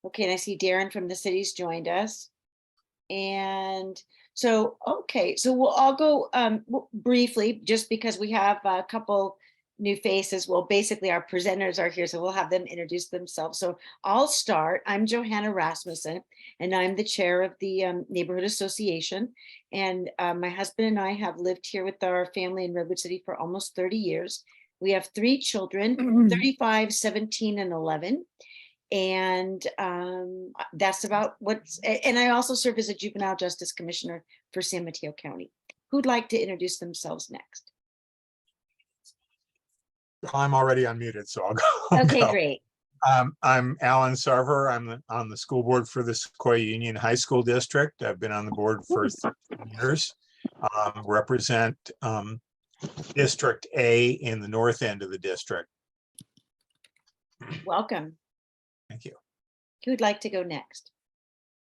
Okay, and I see Darren from the city's joined us. And so, okay, so we'll all go briefly, just because we have a couple new faces. Well, basically our presenters are here, so we'll have them introduce themselves. So I'll start. I'm Johanna Rasmussen, and I'm the chair of the Neighborhood Association. And my husband and I have lived here with our family in Redwood City for almost 30 years. We have 3 children, 35, 17, and 11. And that's about and I also serve as a juvenile justice commissioner for San Mateo County. Who'd like to introduce themselves next? I'm already unmuted, so I'll go. Okay, great. I'm Alan Sarver. I'm on the school board for the Sequoia Union High School District. I've been on the board for 13 years. Represent District A in the north end of the district. Welcome. Thank you. Who'd like to go next?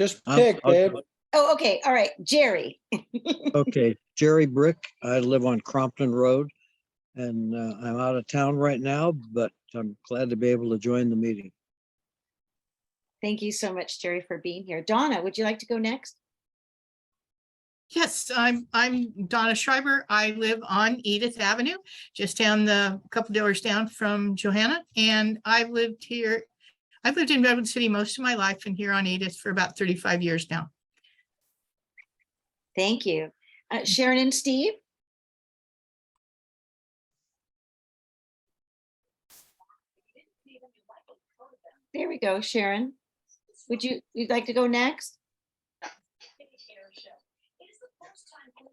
Just pick, babe. Oh, okay. All right. Jerry. Okay, Jerry Brick. I live on Crompton Road, and I'm out of town right now, but I'm glad to be able to join the meeting. Thank you so much, Jerry, for being here. Donna, would you like to go next? Yes, I'm Donna Schreiber. I live on Edith Avenue, just down the couple doors down from Johanna, and I've lived in Redwood City most of my life, and here on Edith for about 35 years now. Thank you. Sharon and Steve? There we go, Sharon. You'd like to go next?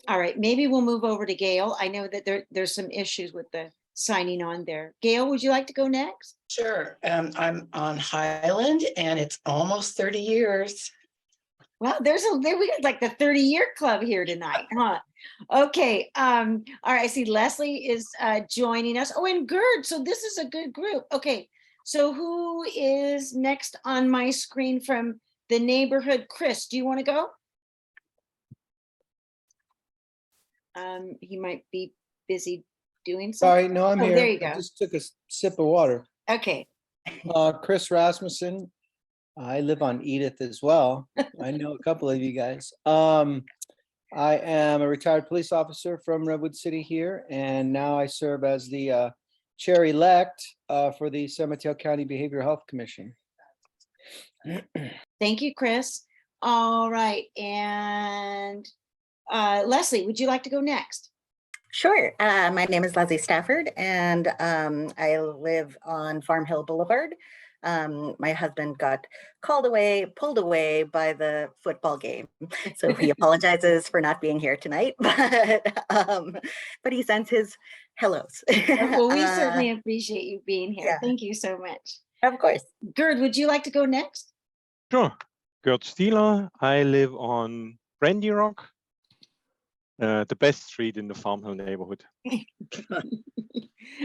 All right, maybe we'll move over to Gail. I know that there's some issues with the signing on there. Gail, would you like to go next? Sure. I'm on Highland, and it's almost 30 years. Well, we got like the 30-year club here tonight, huh? Okay. All right. I see Leslie is joining us. Oh, and Gerd. So this is a good group. Okay. So who is next on my screen from the neighborhood? Chris, do you want to go? He might be busy doing something. Sorry, no, I'm here. There you go. I just took a sip of water. Okay. Chris Rasmussen. I live on Edith as well. I know a couple of you guys. I am a retired police officer from Redwood City here, and now I serve as the chair-elect for the San Mateo County Behavioral Health Commission. Thank you, Chris. All right. And Leslie, would you like to go next? Sure. My name is Leslie Stafford, and I live on Farm Hill Boulevard. My husband got pulled away by the football game. So he apologizes for not being here tonight, but he sends his hellos. Well, we certainly appreciate you being here. Yeah. Thank you so much. Of course. Gerd, would you like to go next? Sure. Gerd Stieler. I live on Brandy Rock, the best street in the Farm Hill neighborhood.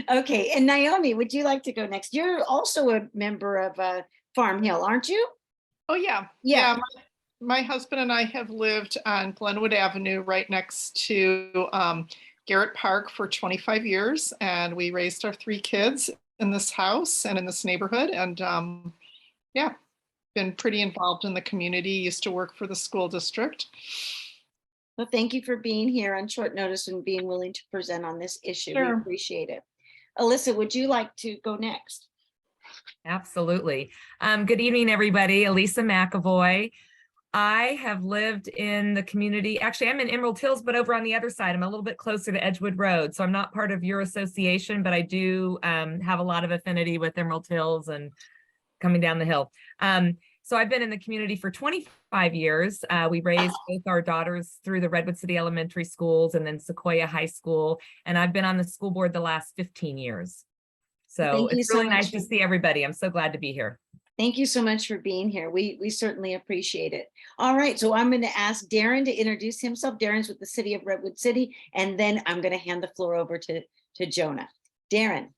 Okay, and Naomi, would you like to go next? You're also a member of Farm Hill, aren't you? Oh, yeah. Yeah. My husband and I have lived on Glenwood Avenue right next to Garrett Park for 25 years, and we raised our 3 kids in this house and in this neighborhood, and yeah, been pretty involved in the community, used to work for the school district. Well, thank you for being here on short notice and being willing to present on this issue. Sure. We appreciate it. Alyssa, would you like to go next? Absolutely. Good evening, everybody. Elisa McAvoy. I have lived in the community. Actually, I'm in Emerald Hills, but over on the other side. I'm a little bit closer to Edgewood Road. So I'm not part of your association, but I do have a lot of affinity with Emerald Hills and coming down the hill. So I've been in the community for 25 years. We raised both our daughters through the Redwood City Elementary Schools and then Sequoia High School. And I've been on the school board the last 15 years. So it's really nice to see everybody. I'm so glad to be here. Thank you so much for being here. We certainly appreciate it. All right, so I'm going to ask Darren to introduce himself. Darren's with the city of Redwood City, and then I'm going to hand the floor over to Jonah. Darren.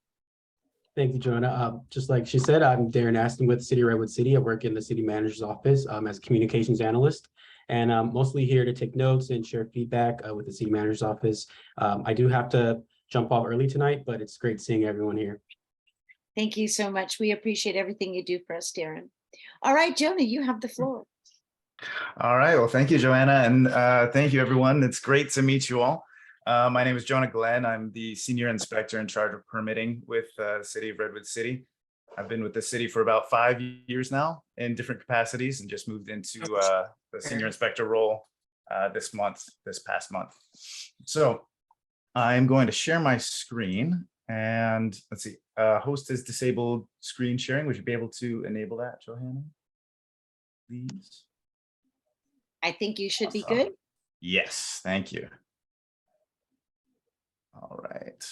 Thank you, Jonah. Just like she said, I'm Darren Aston with City of Redwood City. I work in the city manager's office as a communications analyst, and I'm mostly here to take notes and share feedback with the city manager's office. I do have to jump off early tonight, but it's great seeing everyone here. Thank you so much. We appreciate everything you do for us, Darren. All right, Jonah, you have the floor. All right. Well, thank you, Joanna. And thank you, everyone. It's great to meet you all. My name is Jonah Glenn. I'm the Senior Inspector in charge of permitting with the City of Redwood City. I've been with the city for about 5 years now in different capacities and just moved into the Senior Inspector role this past month. So I'm going to share my screen and let's see, host has disabled screen sharing. Would you be able to enable that, Johanna? Please. I think you should be Awesome. good. Yes, thank you. All right.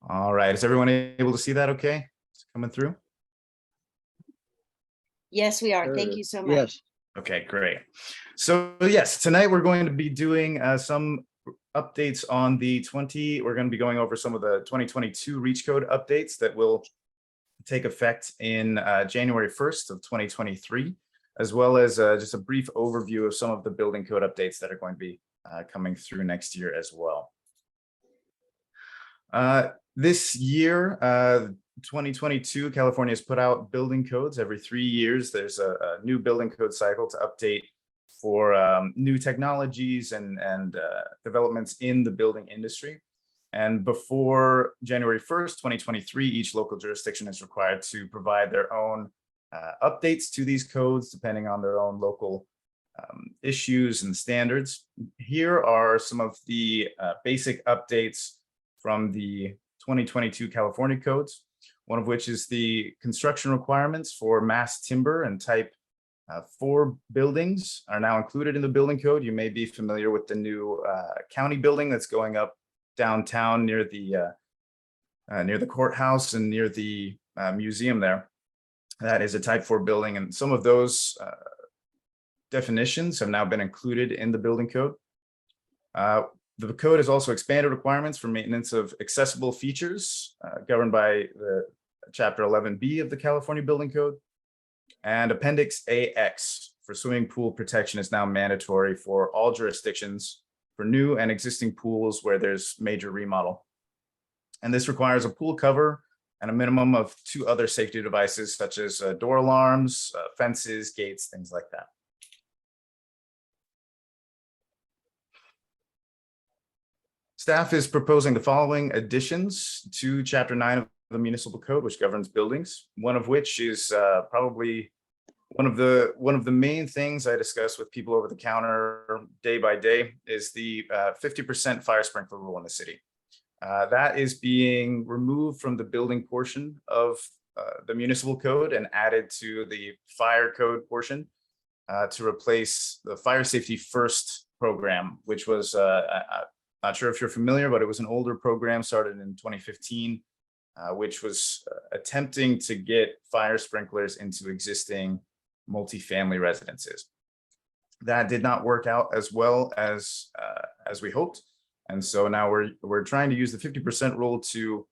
All right, is everyone able to see that okay? It's coming through? Yes, we are. Thank you so much. Yes. Okay, great. So yes, tonight we're going to be doing some updates on we're going to be going over some of the 2022 Reach Code updates that will take effect in January 1st of 2023, as well as just a brief overview of some of the building code updates that are going to be coming through next year as well. This year, 2022, California has put out building codes every 3 years. There's a new building code cycle to update for new technologies and developments in the building industry. And before January 1st, 2023, each local jurisdiction is required to provide their own updates to these codes, depending on their own local issues and standards. Here are some of the basic updates from the 2022 California codes, one of which is the construction requirements for mass timber and type 4 buildings are now included in the building code. You may be familiar with the new county building that's going up downtown near the courthouse and near the museum there. That is a type 4 building, and some of those definitions have now been included in the building code. The code has also expanded requirements for maintenance of accessible features governed by the Chapter 11B of the California Building Code. And Appendix AX for swimming pool protection is now mandatory for all jurisdictions for new and existing pools where there's major remodel. And this requires a pool cover and a minimum of 2 other safety devices such as door alarms, fences, gates, things like that. Staff is proposing the following additions to Chapter 9 of the Municipal Code, which governs buildings, one of which is probably one of the main things I discuss with people over the counter day by day is the 50% fire sprinkler rule in the city. That is being removed from the building portion of the municipal code and added to the fire code portion to replace the Fire Safety First program, which was, not sure if you're familiar, but it was an older program started in 2015, which was attempting to get fire sprinklers into existing multifamily residences. That did not work out as well as we hoped. And so now we're trying to use the 50% rule to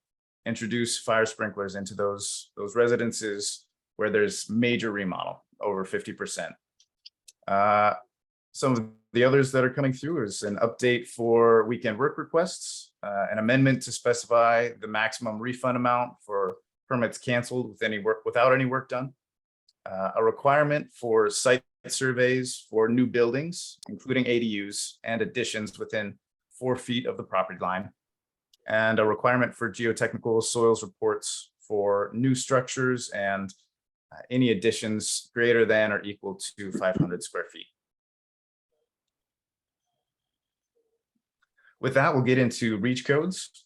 introduce fire sprinklers into those residences where there's major remodel over 50%. Some of the others that are coming through is an update for weekend work requests, an amendment to specify the maximum refund amount for permits canceled without any work done, a requirement for site surveys for new buildings, including ADUs and additions within 4 feet of the property line, and a requirement for geotechnical soils reports for new structures and any additions greater than or equal to 500 square feet. With that, we'll get into reach codes.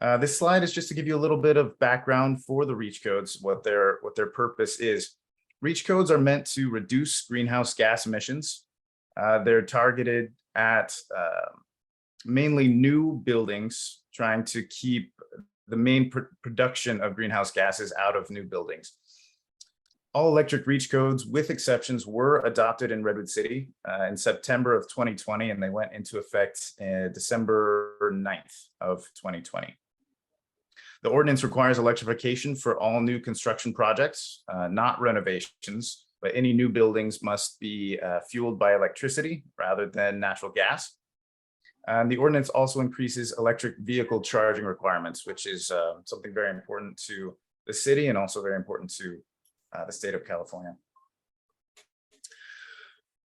This slide is just to give you a little bit of background for the reach codes, what their purpose is. Reach codes are meant to reduce greenhouse gas emissions. They're targeted at mainly new buildings, trying to keep the main production of greenhouse gases out of new buildings. All electric reach codes, with exceptions, were adopted in Redwood City in September of 2020, and they went into effect December 9th of 2020. The ordinance requires electrification for all new construction projects, not renovations, but any new buildings must be fueled by electricity rather than natural gas. And the ordinance also increases electric vehicle charging requirements, which is something very important to the city and also very important to the state of California.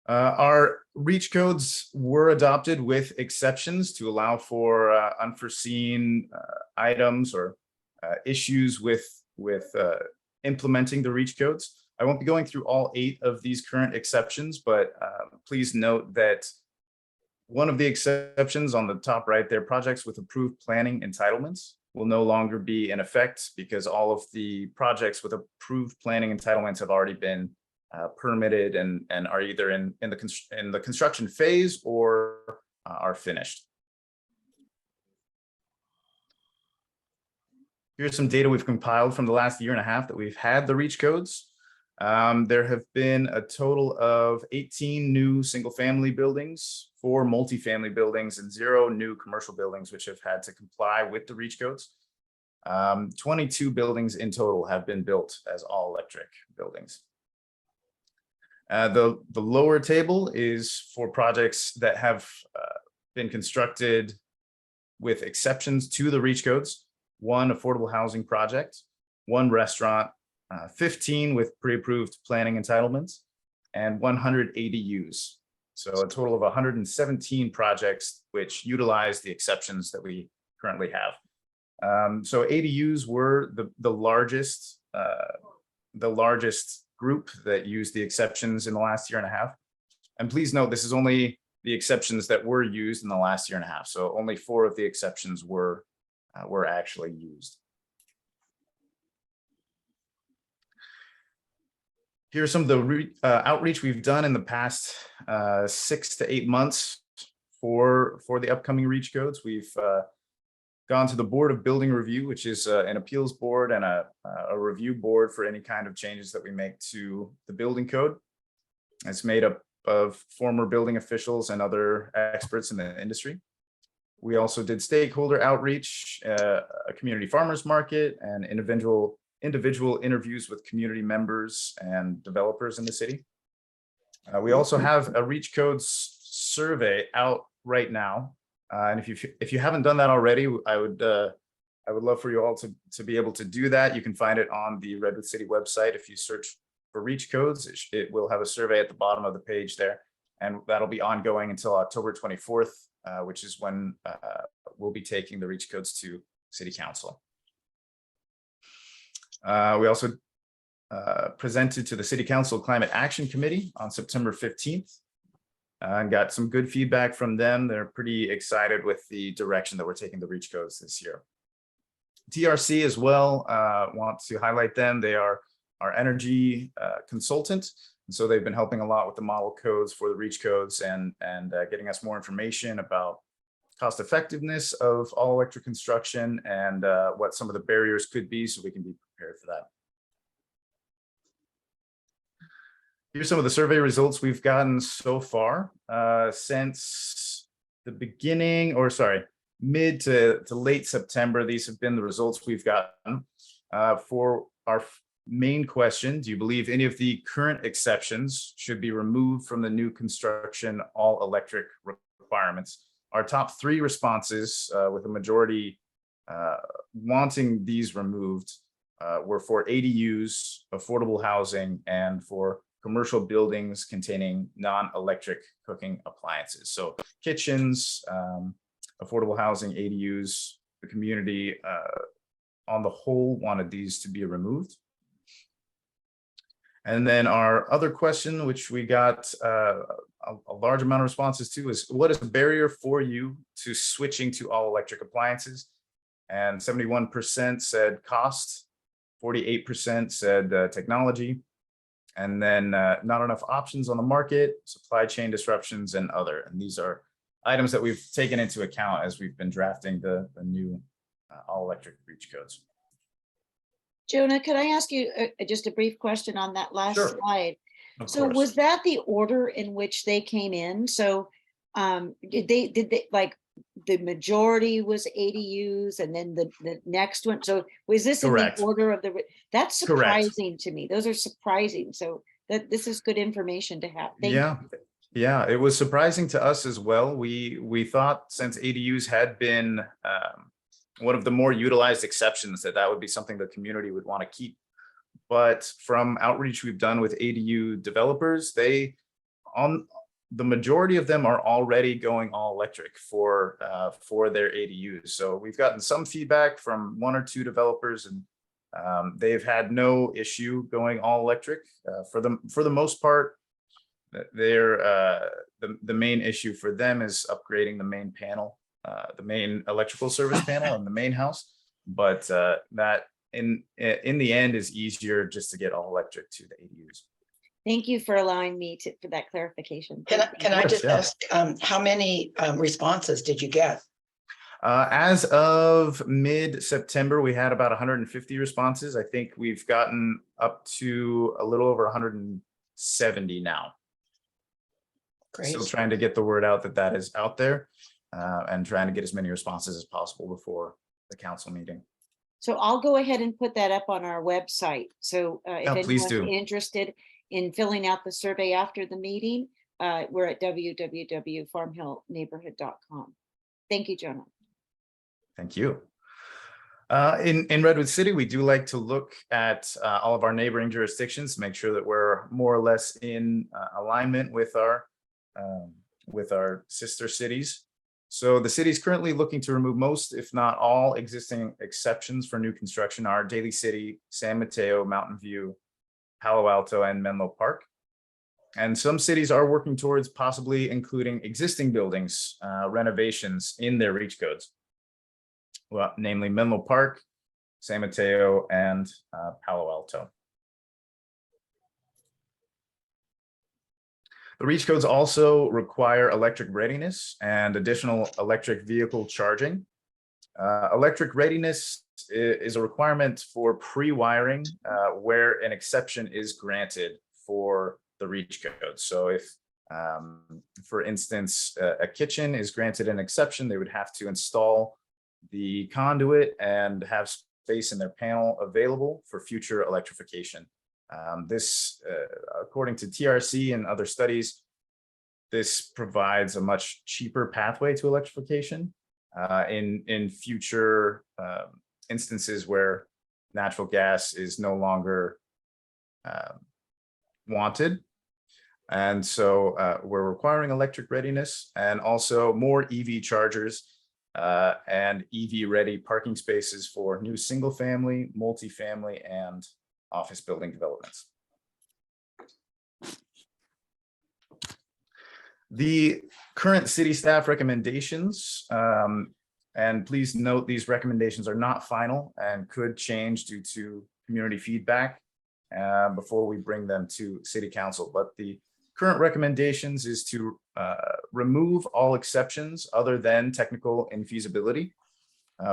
Our reach codes were adopted with exceptions to allow for unforeseen items or issues with implementing the reach codes. I won't be going through all 8 of these current exceptions, but please note that one of the exceptions on the top right there, projects with approved planning entitlements, will no longer be in effect because all of the projects with approved planning entitlements have already been permitted and are either in the construction phase or are finished. Here's some data we've compiled from the last 1.5 years that we've had the reach codes. There have been a total of 18 new single-family buildings, 4 multifamily buildings, and 0 new commercial buildings which have had to comply with the reach codes. 22 buildings in total have been built as all-electric buildings. The lower table is for projects that have been constructed with exceptions to the reach codes: 1 affordable housing project, 1 restaurant, 15 with pre-approved planning entitlements, and 100 ADUs. So a total of 117 projects which utilize the exceptions that we currently have. So ADUs were the largest group that used the exceptions in the last 1.5 years. And please note, this is only the exceptions that were used in the last 1.5 years. So only 4 of the exceptions were actually used. Here's some of the outreach we've done in the past 6 to 8 months for the upcoming reach codes. We've gone to the Board of Building Review, which is an appeals board and a review board for any kind of changes that we make to the building code. It's made up of former building officials and other experts in the industry. We also did stakeholder outreach, a community farmers market, and individual interviews with community members and developers in the city. We also have a reach codes survey out right now. And if you haven't done that already, I would love for you all to be able to do that. You can find it on the Redwood City website. If you search for reach codes, it will have a survey at the bottom of the page there. And that'll be ongoing until October 24th, which is when we'll be taking the reach codes to City Council. We also presented to the City Council Climate Action Committee on September 15th and got some good feedback from them. They're pretty excited with the direction that we're taking the reach codes this year. TRC as well, want to highlight them. They are our energy consultant. And so they've been helping a lot with the model codes for the reach codes and getting us more information about cost effectiveness of all electric construction and what some of the barriers could be so we can be prepared for that. Here's some of the survey results we've gotten so far since the beginning, or sorry, mid to late September. These have been the results we've gotten for our main question. Do you believe any of the current exceptions should be removed from the new construction all electric requirements? Our top 3 responses, with a majority wanting these removed, were for ADUs, affordable housing, and for commercial buildings containing non-electric cooking appliances. So kitchens, affordable housing, ADUs, the community on the whole wanted these to be removed. And then our other question, which we got a large amount of responses to, is what is the barrier for you to switching to all electric appliances? And 71% said cost, 48% said technology, and then not enough options on the market, supply chain disruptions, and other. And these are items that we've taken into account as we've been drafting the new all electric reach codes. Jonah, could I ask you just a brief question on that last Sure. slide? Of So course. was that the order in which they came in? So did they like the majority was ADUs and then the next one? So was this Correct. in the order of the, that's Correct. surprising to me. Those are surprising. So this is good information to have. Thank you. Yeah, it was surprising to us as well. We thought since ADUs had been one of the more utilized exceptions, that would be something the community would want to keep. But from outreach we've done with ADU developers, the majority of them are already going all electric for their ADUs. So we've gotten some feedback from 1 or 2 developers, and they've had no issue going all electric. For the most part, the main issue for them is upgrading the main panel, the main electrical service panel in the main house. But that in the end is easier just to get all electric to the ADUs. Thank you for allowing me for that clarification. Can I course, just yeah. ask, how many responses did you get? As of mid-September, we had about 150 responses. I think we've gotten up to a little over 170 now. Great. Still trying to get the word out that is out there, and trying to get as many responses as possible before the council meeting. So I'll go ahead and put that up on our website. So if Yeah, please anyone's do. interested in filling out the survey after the meeting, we're at www.farmhillneighborhood.com. Thank you, Jonah. Thank you. In Redwood City, we do like to look at all of our neighboring jurisdictions, make sure that we're more or less in alignment with our sister cities. So the city is currently looking to remove most, if not all, existing exceptions for new construction are Daly City, San Mateo, Mountain View, Palo Alto, and Menlo Park. And some cities are working towards possibly including existing buildings, renovations in their reach codes. Well, namely Menlo Park, San Mateo, and Palo Alto. The reach codes also require electric readiness and additional electric vehicle charging. Electric readiness is a requirement for pre-wiring where an exception is granted for the reach code. So if, for instance, a kitchen is granted an exception, they would have to install the conduit and have space in their panel available for future electrification. This, according to TRC and other studies, this provides a much cheaper pathway to electrification in future instances where natural gas is no longer wanted. And so we're requiring electric readiness and also more EV chargers and EV ready parking spaces for new single family, multifamily, and office building developments. The current city staff recommendations, and please note these recommendations are not final and could change due to community feedback before we bring them to city council. But the current recommendations is to remove all exceptions other than technical infeasibility,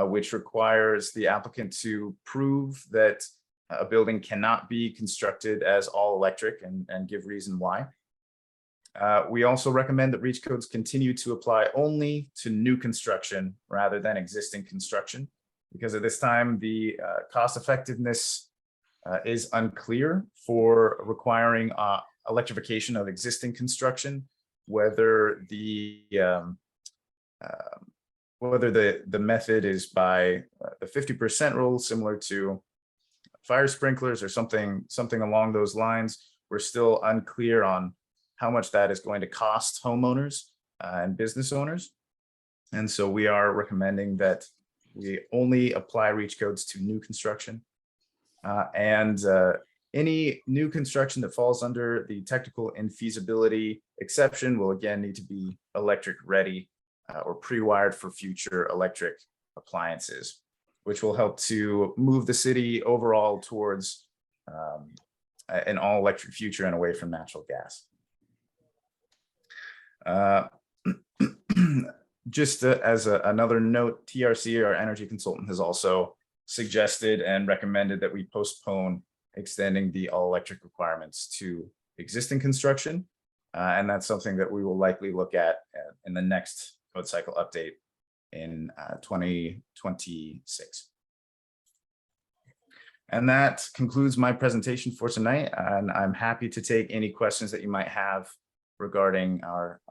which requires the applicant to prove that a building cannot be constructed as all electric and give reason why. We also recommend that reach codes continue to apply only to new construction rather than existing construction, because at this time the cost effectiveness is unclear for requiring electrification of existing construction, whether the method is by the 50% rule, similar to fire sprinklers or something along those lines. We're still unclear on how much that is going to cost homeowners and business owners. And so we are recommending that we only apply reach codes to new construction. And any new construction that falls under the technical infeasibility exception will again need to be electric ready or pre-wired for future electric appliances, which will help to move the city overall towards an all-electric future and away from natural gas. Just as another note, TRC, our energy consultant, has also suggested and recommended that we postpone extending the all-electric requirements to existing construction. And that's something that we will likely look at in the next code cycle update in 2026. And that concludes my presentation for tonight. And I'm happy to take any questions that you might have regarding our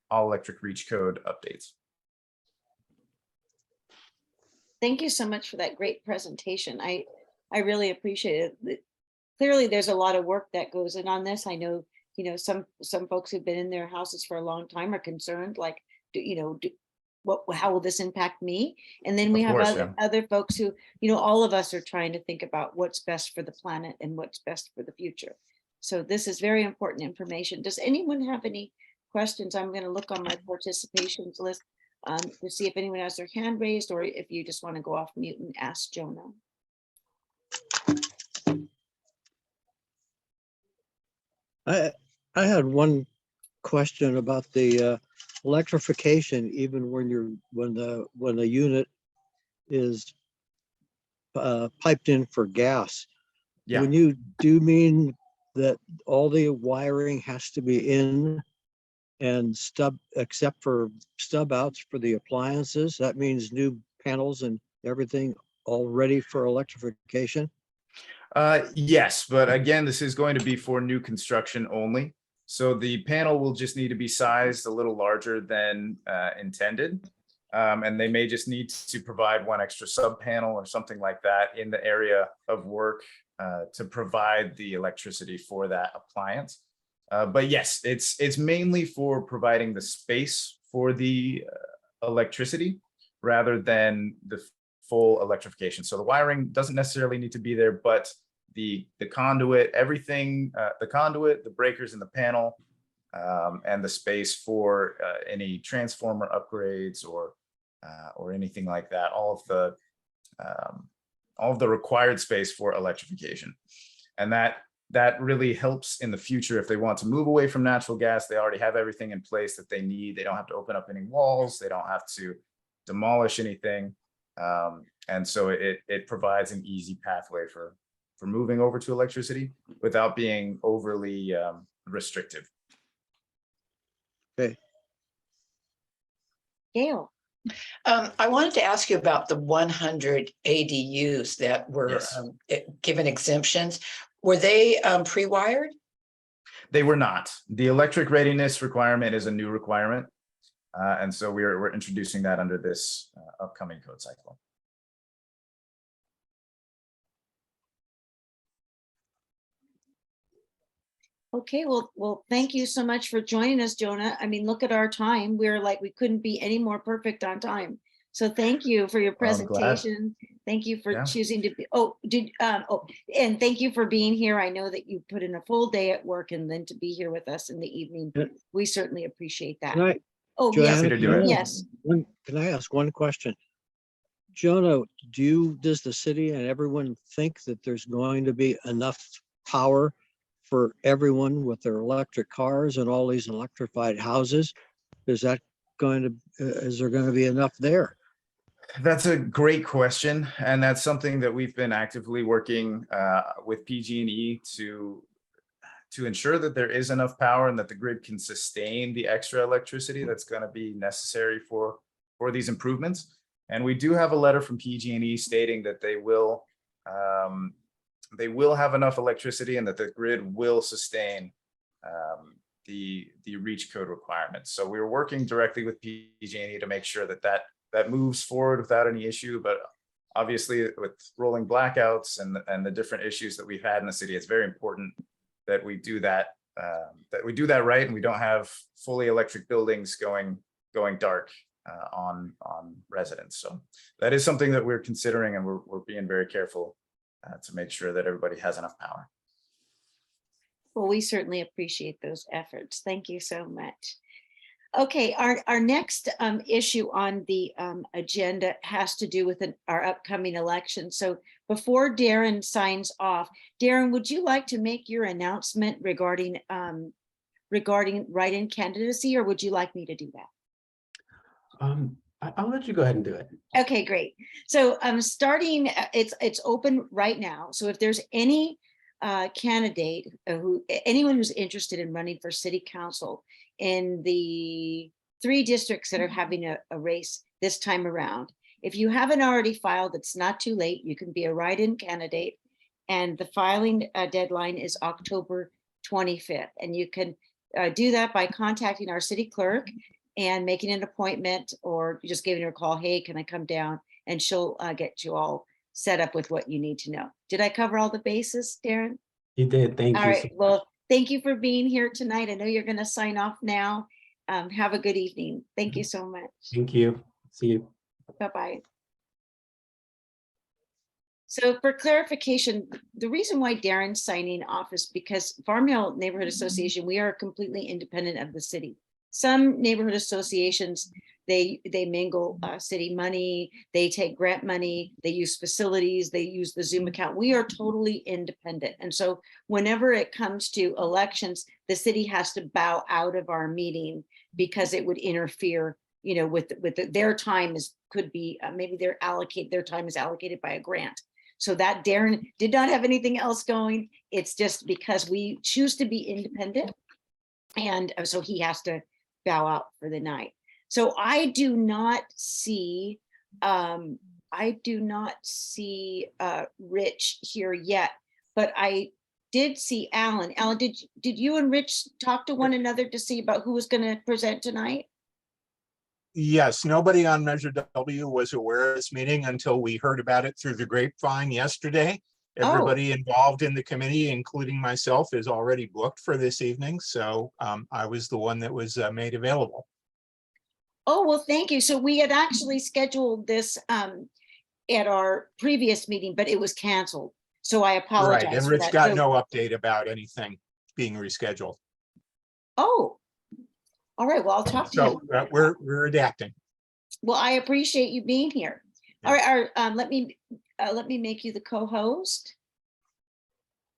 all-electric reach code updates. thank you so much for that great presentation. I really appreciate it. Clearly, there's a lot of work that goes in on this. I know, some folks who've been in their houses for a long time are concerned, like, how will this impact me? And then we Of have course, other folks who, all of us are trying to think about what's best for the planet and what's best for the future. So this is very important information. Does anyone have any questions? I'm going to look on my participations list to see if anyone has their hand raised, or if you just want to go off mute and ask Jonah. I had one question about the electrification, even when the unit is piped in for gas. Yeah. When you do mean that all the wiring has to be in and except for stub outs for the appliances, that means new panels and everything all ready for electrification? Yes, but again, this is going to be for new construction only. So the panel will just need to be sized a little larger than intended. And they may just need to provide one extra sub panel or something like that in the area of work to provide the electricity for that appliance. But yes, it's mainly for providing the space for the electricity rather than the full electrification. So the wiring doesn't necessarily need to be there, but the conduit, everything, the conduit, the breakers in the panel, and the space for any transformer upgrades or anything like that, all of the required space for electrification. And that really helps in the future if they want to move away from natural gas. They already have everything in place that they need. They don't have to open up any walls. They don't have to demolish anything. And so it provides an easy pathway for moving over to electricity without being overly restrictive. Okay. Gail. I wanted to ask you about the 100 ADUs that were Yes. Given exemptions. Were they pre-wired? They were not. The electric readiness requirement is a new requirement. And so we're introducing that under this upcoming code cycle. Okay, well, thank you so much for joining us, Jonah. I mean, look at our time. We couldn't be any more perfect on time. So thank you for your Well, I'm glad. presentation. Thank you for Yeah. choosing to be, and thank you for being here. I know that you put in a full day at work and then to be here with us in the evening. Yeah. We certainly appreciate that. Can I, Oh, Joanna, yes, Happy to do it. yes. Can I ask one question? Jonah, does the city and everyone think that there's going to be enough power for everyone with their electric cars and all these electrified houses? Is there going to be enough there? That's a great question, and that's something that we've been actively working with PG&E to ensure that there is enough power and that the grid can sustain the extra electricity that's going to be necessary for these improvements. And we do have a letter from PG&E stating that they will have enough electricity and that the grid will sustain the REACH code requirements. So we're working directly with PG&E to make sure that moves forward without any issue. But obviously with rolling blackouts and the different issues that we've had in the city, it's very important that we do that right, and we don't have fully electric buildings going dark on residents. So that is something that we're considering, and we're being very careful to make sure that everybody has enough power. Well, we certainly appreciate those efforts. Thank you so much. Okay, our next issue on the agenda has to do with our upcoming election. So before Darren signs off, Darren, would you like to make your announcement regarding write-in candidacy, or would you like me to do that? I'll let you go ahead and do it. Okay, great. So starting, it's open right now. So if there's any candidate anyone who's interested in running for city council in the 3 districts that are having a race this time around, if you haven't already filed, it's not too late. You can be a write-in candidate, and the filing deadline is October 25th. And you can do that by contacting our city clerk and making an appointment, or just giving her a call. Hey, can I come down and she'll get you all set up with what you need to know. Did I cover all the bases, Darren? You did. Thank All you. right, well, thank you for being here tonight. I know you're going to sign off now. Have a good evening. Thank you so much. Thank you. See you. Bye-bye. So for clarification, the reason why Darren's signing off is because Farm Hill Neighborhood Association, we are completely independent of the city. Some neighborhood associations, they mingle city money, they take grant money, they use facilities, they use the Zoom account. We are totally independent. And so whenever it comes to elections, the city has to bow out of our meeting because it would interfere, you know, with their time could be maybe their time is allocated by a grant. So that Darren did not have anything else going. It's just because we choose to be independent. And so he has to bow out for the night. So I do not see Rich here yet, but I did see Alan. Alan, did you and Rich talk to one another to see about who was going to present tonight? Yes, nobody on Measure W was aware of this meeting until we heard about it through the grapevine yesterday. Everybody involved in the committee, including myself, is already booked for this evening. So I was the one that was made available. Oh, well, thank you. So we had actually scheduled this at our previous meeting, but it was canceled. So I apologize. Right, and for Rich that. got So- no update about anything being rescheduled. Oh, all right. Well, I'll talk to So him. we're adapting. Well, I appreciate you being here. Yeah. All right, let me make you the co-host.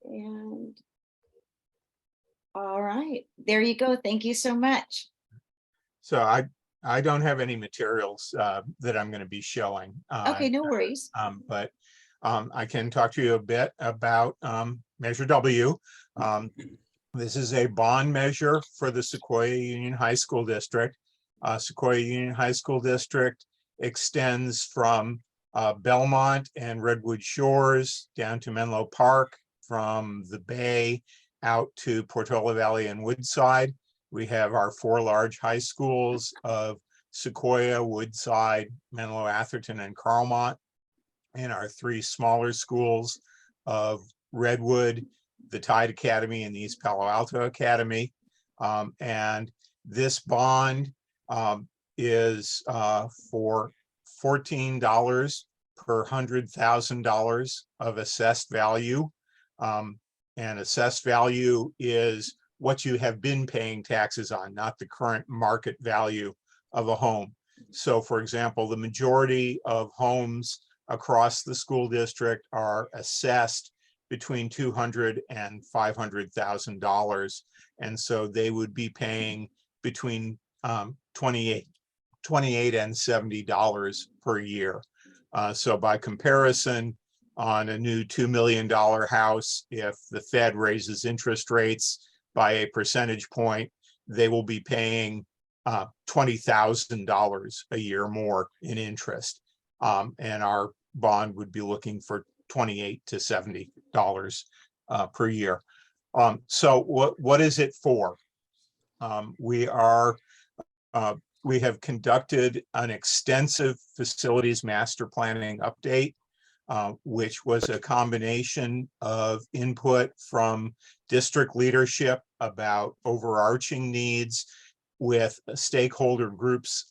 And all right, there you go. Thank you so much. So I don't have any materials that I'm going to be showing. Okay, no worries. But I can talk to you a bit about Measure W. This is a bond measure for the Sequoia Union High School District. Sequoia Union High School District extends from Belmont and Redwood Shores down to Menlo Park, from the Bay out to Portola Valley and Woodside. We have our 4 large high schools of Sequoia, Woodside, Menlo Atherton, and Carlmont, and our 3 smaller schools of Redwood, the Tide Academy, and the East Palo Alto Academy. And this bond is for $14 per $100,000 of assessed value. And assessed value is what you have been paying taxes on, not the current market value of a home. So for example, the majority of homes across the school district are assessed between $200,000 and $500,000. And so they would be paying between $28 and $70 per year. So by comparison, on a new $2 million house, if the Fed raises interest rates by a percentage point, they will be paying $20,000 a year more in interest. And our bond would be looking for $28 to $70 per year. So what is it for? We have conducted an extensive facilities master planning update, which was a combination of input from district leadership about overarching needs, with stakeholder groups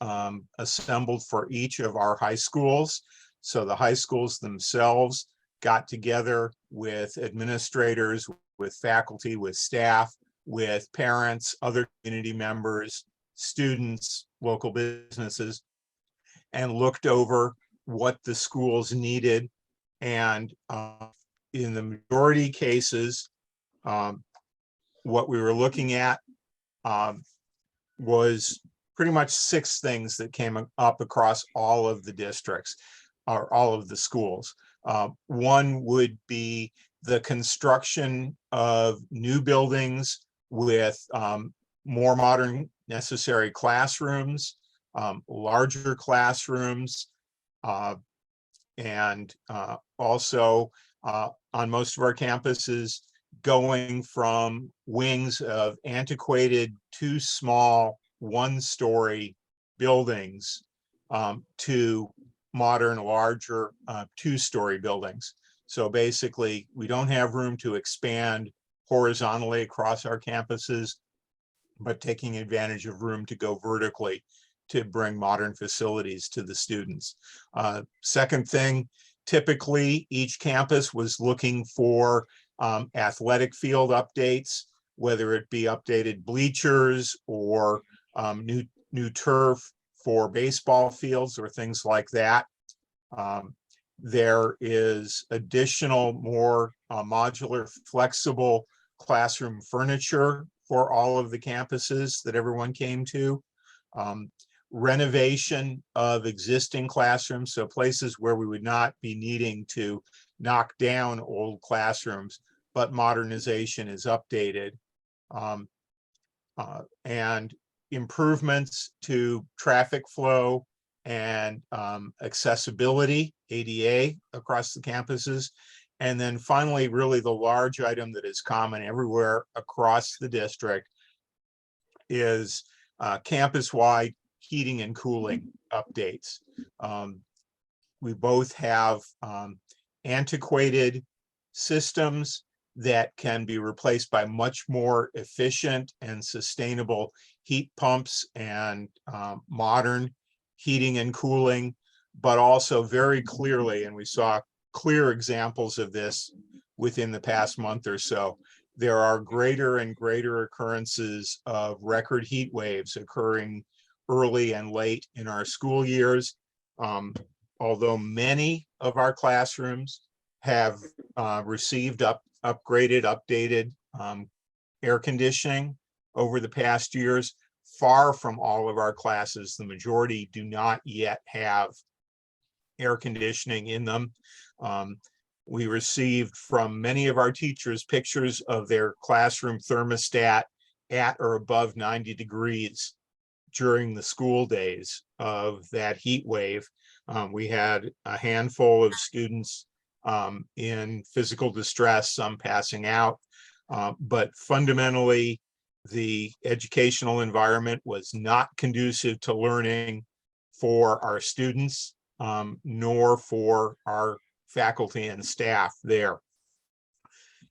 assembled for each of our high schools. So the high schools themselves got together with administrators, with faculty, with staff, with parents, other community members, students, local businesses, and looked over what the schools needed. And in the majority cases, what we were looking at was pretty much 6 things that came up across all of the districts, or all of the schools. One would be the construction of new buildings with more modern necessary classrooms, larger classrooms, and also on most of our campuses, going from wings of antiquated, too small, 1-story buildings to modern, larger, two-story buildings. So basically, we don't have room to expand horizontally across our campuses, but taking advantage of room to go vertically to bring modern facilities to the students. Second thing, typically each campus was looking for athletic field updates, whether it be updated bleachers or new turf for baseball fields or things like that. There is additional, more modular, flexible classroom furniture for all of the campuses that everyone came to. Renovation of existing classrooms, so places where we would not be needing to knock down old classrooms, but modernization is updated. And improvements to traffic flow and accessibility, ADA, across the campuses. And then finally, really the large item that is common everywhere across the district is campus-wide heating and cooling updates. We both have antiquated systems that can be replaced by much more efficient and sustainable heat pumps and modern heating and cooling, but also very clearly, and we saw clear examples of this within the past month or so, there are greater and greater occurrences of record heat waves occurring early and late in our school years. Although many of our classrooms have received upgraded, updated air conditioning over the past years, far from all of our classes, the majority do not yet have air conditioning in them. We received from many of our teachers pictures of their classroom thermostat at or above 90 degrees during the school days of that heat wave. We had a handful of students in physical distress, some passing out, but fundamentally, the educational environment was not conducive to learning for our students, nor for our faculty and staff there.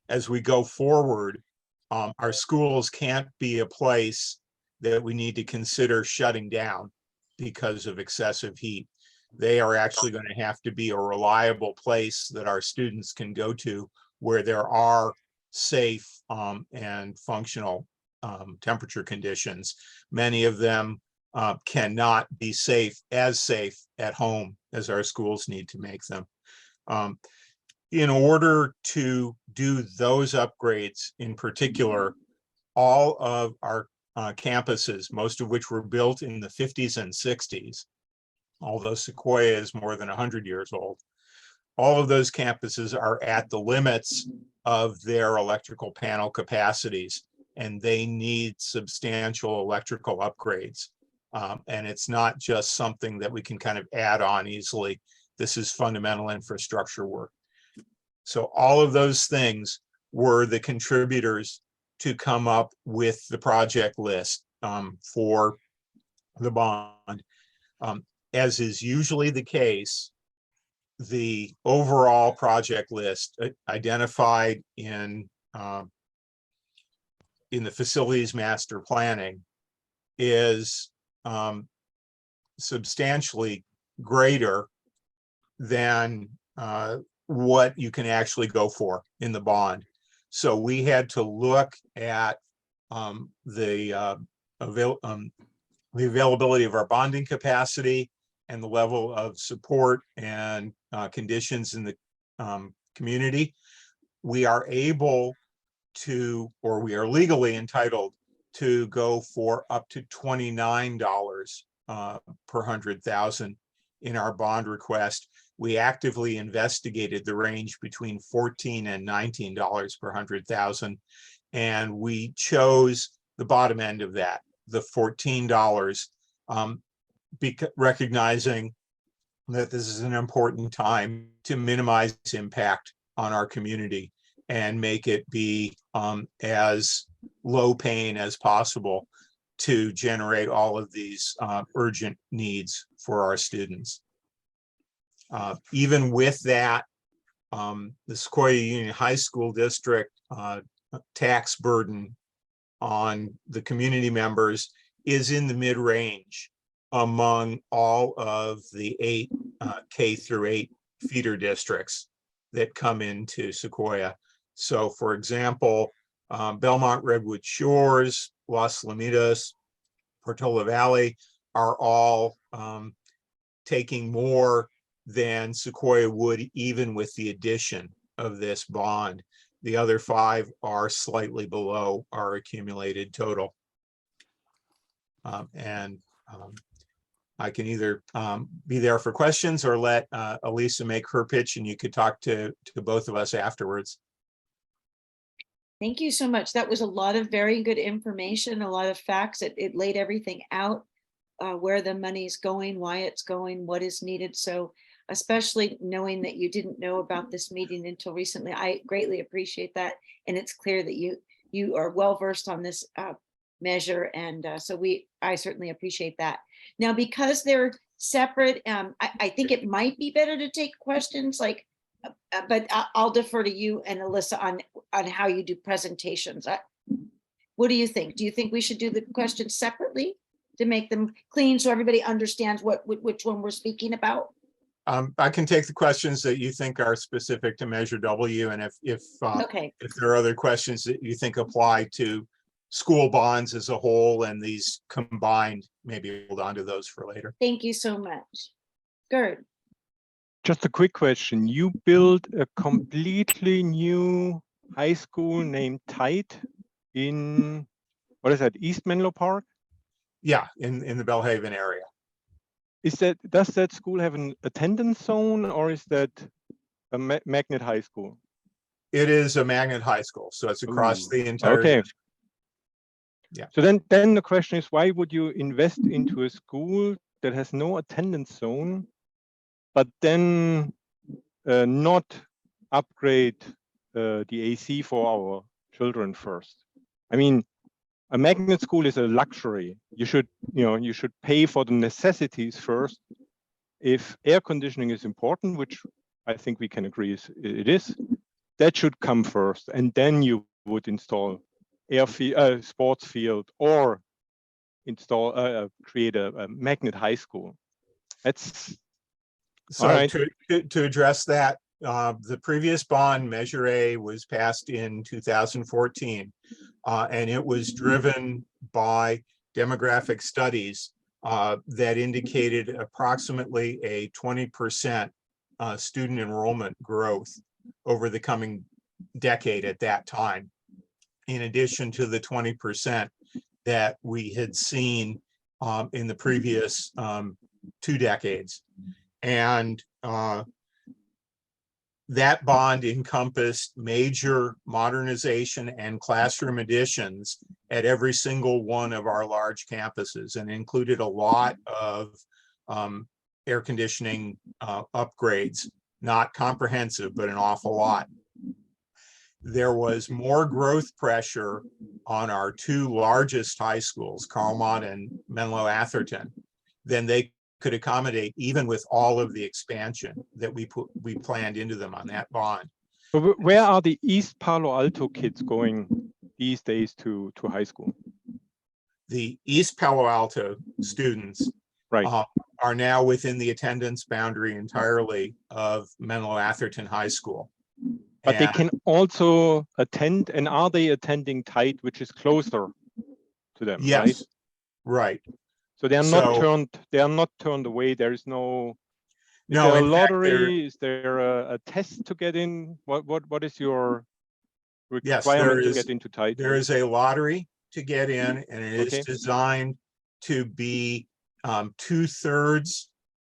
As we go forward, our schools can't be a place that we need to consider shutting down because of excessive heat. They are actually going to have to be a reliable place that our students can go to where there are safe and functional temperature conditions. Many of them cannot be safe at home as our schools need to make them. In order to do those upgrades in particular, all of our campuses, most of which were built in the 50s and 60s, although Sequoia is more than 100 years old, all of those campuses are at the limits of their electrical panel capacities, and they need substantial electrical upgrades. And it's not just something that we can kind of add on easily. This is fundamental infrastructure work. So all of those things were the contributors to come up with the project list for the bond. As is usually the case, the overall project list identified in the facilities master planning is substantially greater than what you can actually go for in the bond. So we had to look at the availability of our bonding capacity and the level of support and conditions in the community. We are able to, or we are legally entitled to go for up to $29 per 100,000 in our bond request. We actively investigated the range between $14 and $19 per 100,000, and we chose the bottom end of that, the $14, recognizing that this is an important time to minimize impact on our community and make it be as low pain as possible to generate all of these urgent needs for our students. Even with that, the Sequoia Union High School District tax burden on the community members is in the mid-range among all of the 8 K through 8 feeder districts that come into Sequoia. So for example, Belmont, Redwood Shores, Los Lomitos, Portola Valley are all taking more than Sequoia would even with the addition of this bond. The other 5 are slightly below our accumulated total. I can either be there for questions or let Elisa make her pitch, and you could talk to both of us afterwards. Thank you so much. That was a lot of very good information, a lot of facts. It laid everything out, where the money's going, why it's going, what is needed. So especially knowing that you didn't know about this meeting until recently, I greatly appreciate that. And it's clear that you are well versed on this measure. And so I certainly appreciate that. Now, because they're separate, I think it might be better to take questions like, but I'll defer to you and Alyssa on how you do presentations. What do you think? Do you think we should do the questions separately to make them clean so everybody understands which one we're speaking about? I can take the questions that you think are specific to Measure W, and if Okay, there are other questions that you think apply to school bonds as a whole and these combined, maybe hold on to those for later. thank you so much. Gerd. Just a quick question. You built a completely new high school named Tide in, what is that, East Menlo Park? Yeah, in the Bellhaven area. Does that school have an attendance zone, or is that a magnet high school? It is a magnet high school, so it's across the entire. Okay. district. Yeah. So then the question is, why would you invest into a school that has no attendance zone, but then not upgrade the AC for our children first? I mean, a magnet school is a luxury. You should pay for the necessities first. If air conditioning is important, which I think we can agree it is, that should come first, and then you would install sports field or install create a magnet high school. That's So all right. to address that, the previous bond, Measure A, was passed in 2014, and it was driven by demographic studies that indicated approximately a 20% student enrollment growth over the coming decade at that time, in addition to the 20% that we had seen in the previous 2 decades. And that bond encompassed major modernization and classroom additions at every single one of our large campuses, and included a lot of air conditioning upgrades, not comprehensive, but an awful lot. There was more growth pressure on our 2 largest high schools, Carlmont and Menlo Atherton, than they could accommodate, even with all of the expansion that we planned into them on that bond. But where are the East Palo Alto kids going these days to high school? The East Palo Alto students Right. are now within the attendance boundary entirely of Menlo Atherton High School. But they can also attend, and are they attending Tide, which is closer to them? Yes, right. right. So they are not turned away. There is no. Is there a lottery? Is there a test to get in? What is your requirement to get into Tide? There is a lottery to get in, and it is designed to be 2/3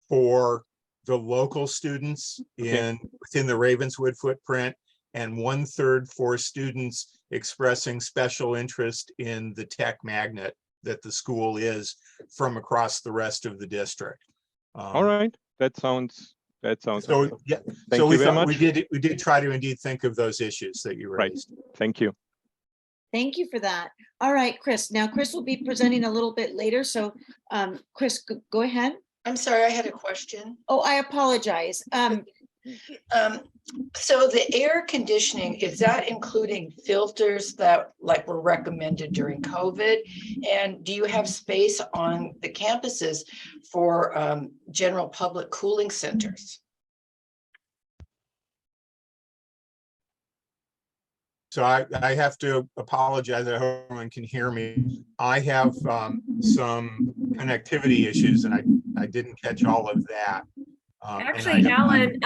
for the local students within the Ravenswood footprint, and 1/3 for students expressing special interest in the tech magnet that the school is from across the rest of the district. All right, that sounds. So yeah, Thank you very much. we did try to indeed think of those issues that you raised. Right. Thank you. Thank you for that. All right, Chris. Now, Chris will be presenting a little bit later. So Chris, go ahead. I'm sorry, I had a question. Oh, I apologize. So the air conditioning, is that including filters that like were recommended during COVID? And do you have space on the campuses for general public cooling centers? So I have to apologize. I hope everyone can hear me. I have some connectivity issues and I didn't catch all of that. Actually, Alan,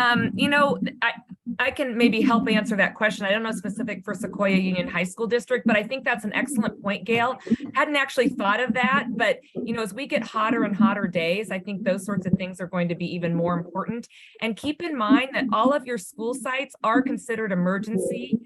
I can maybe help answer that question. I don't know specific for Sequoia Union High School District, but I think that's an excellent point, Gail. Hadn't actually thought of that, but as we get hotter and hotter days, I think those sorts of things are going to be even more important. And keep in mind that all of your school sites are considered emergency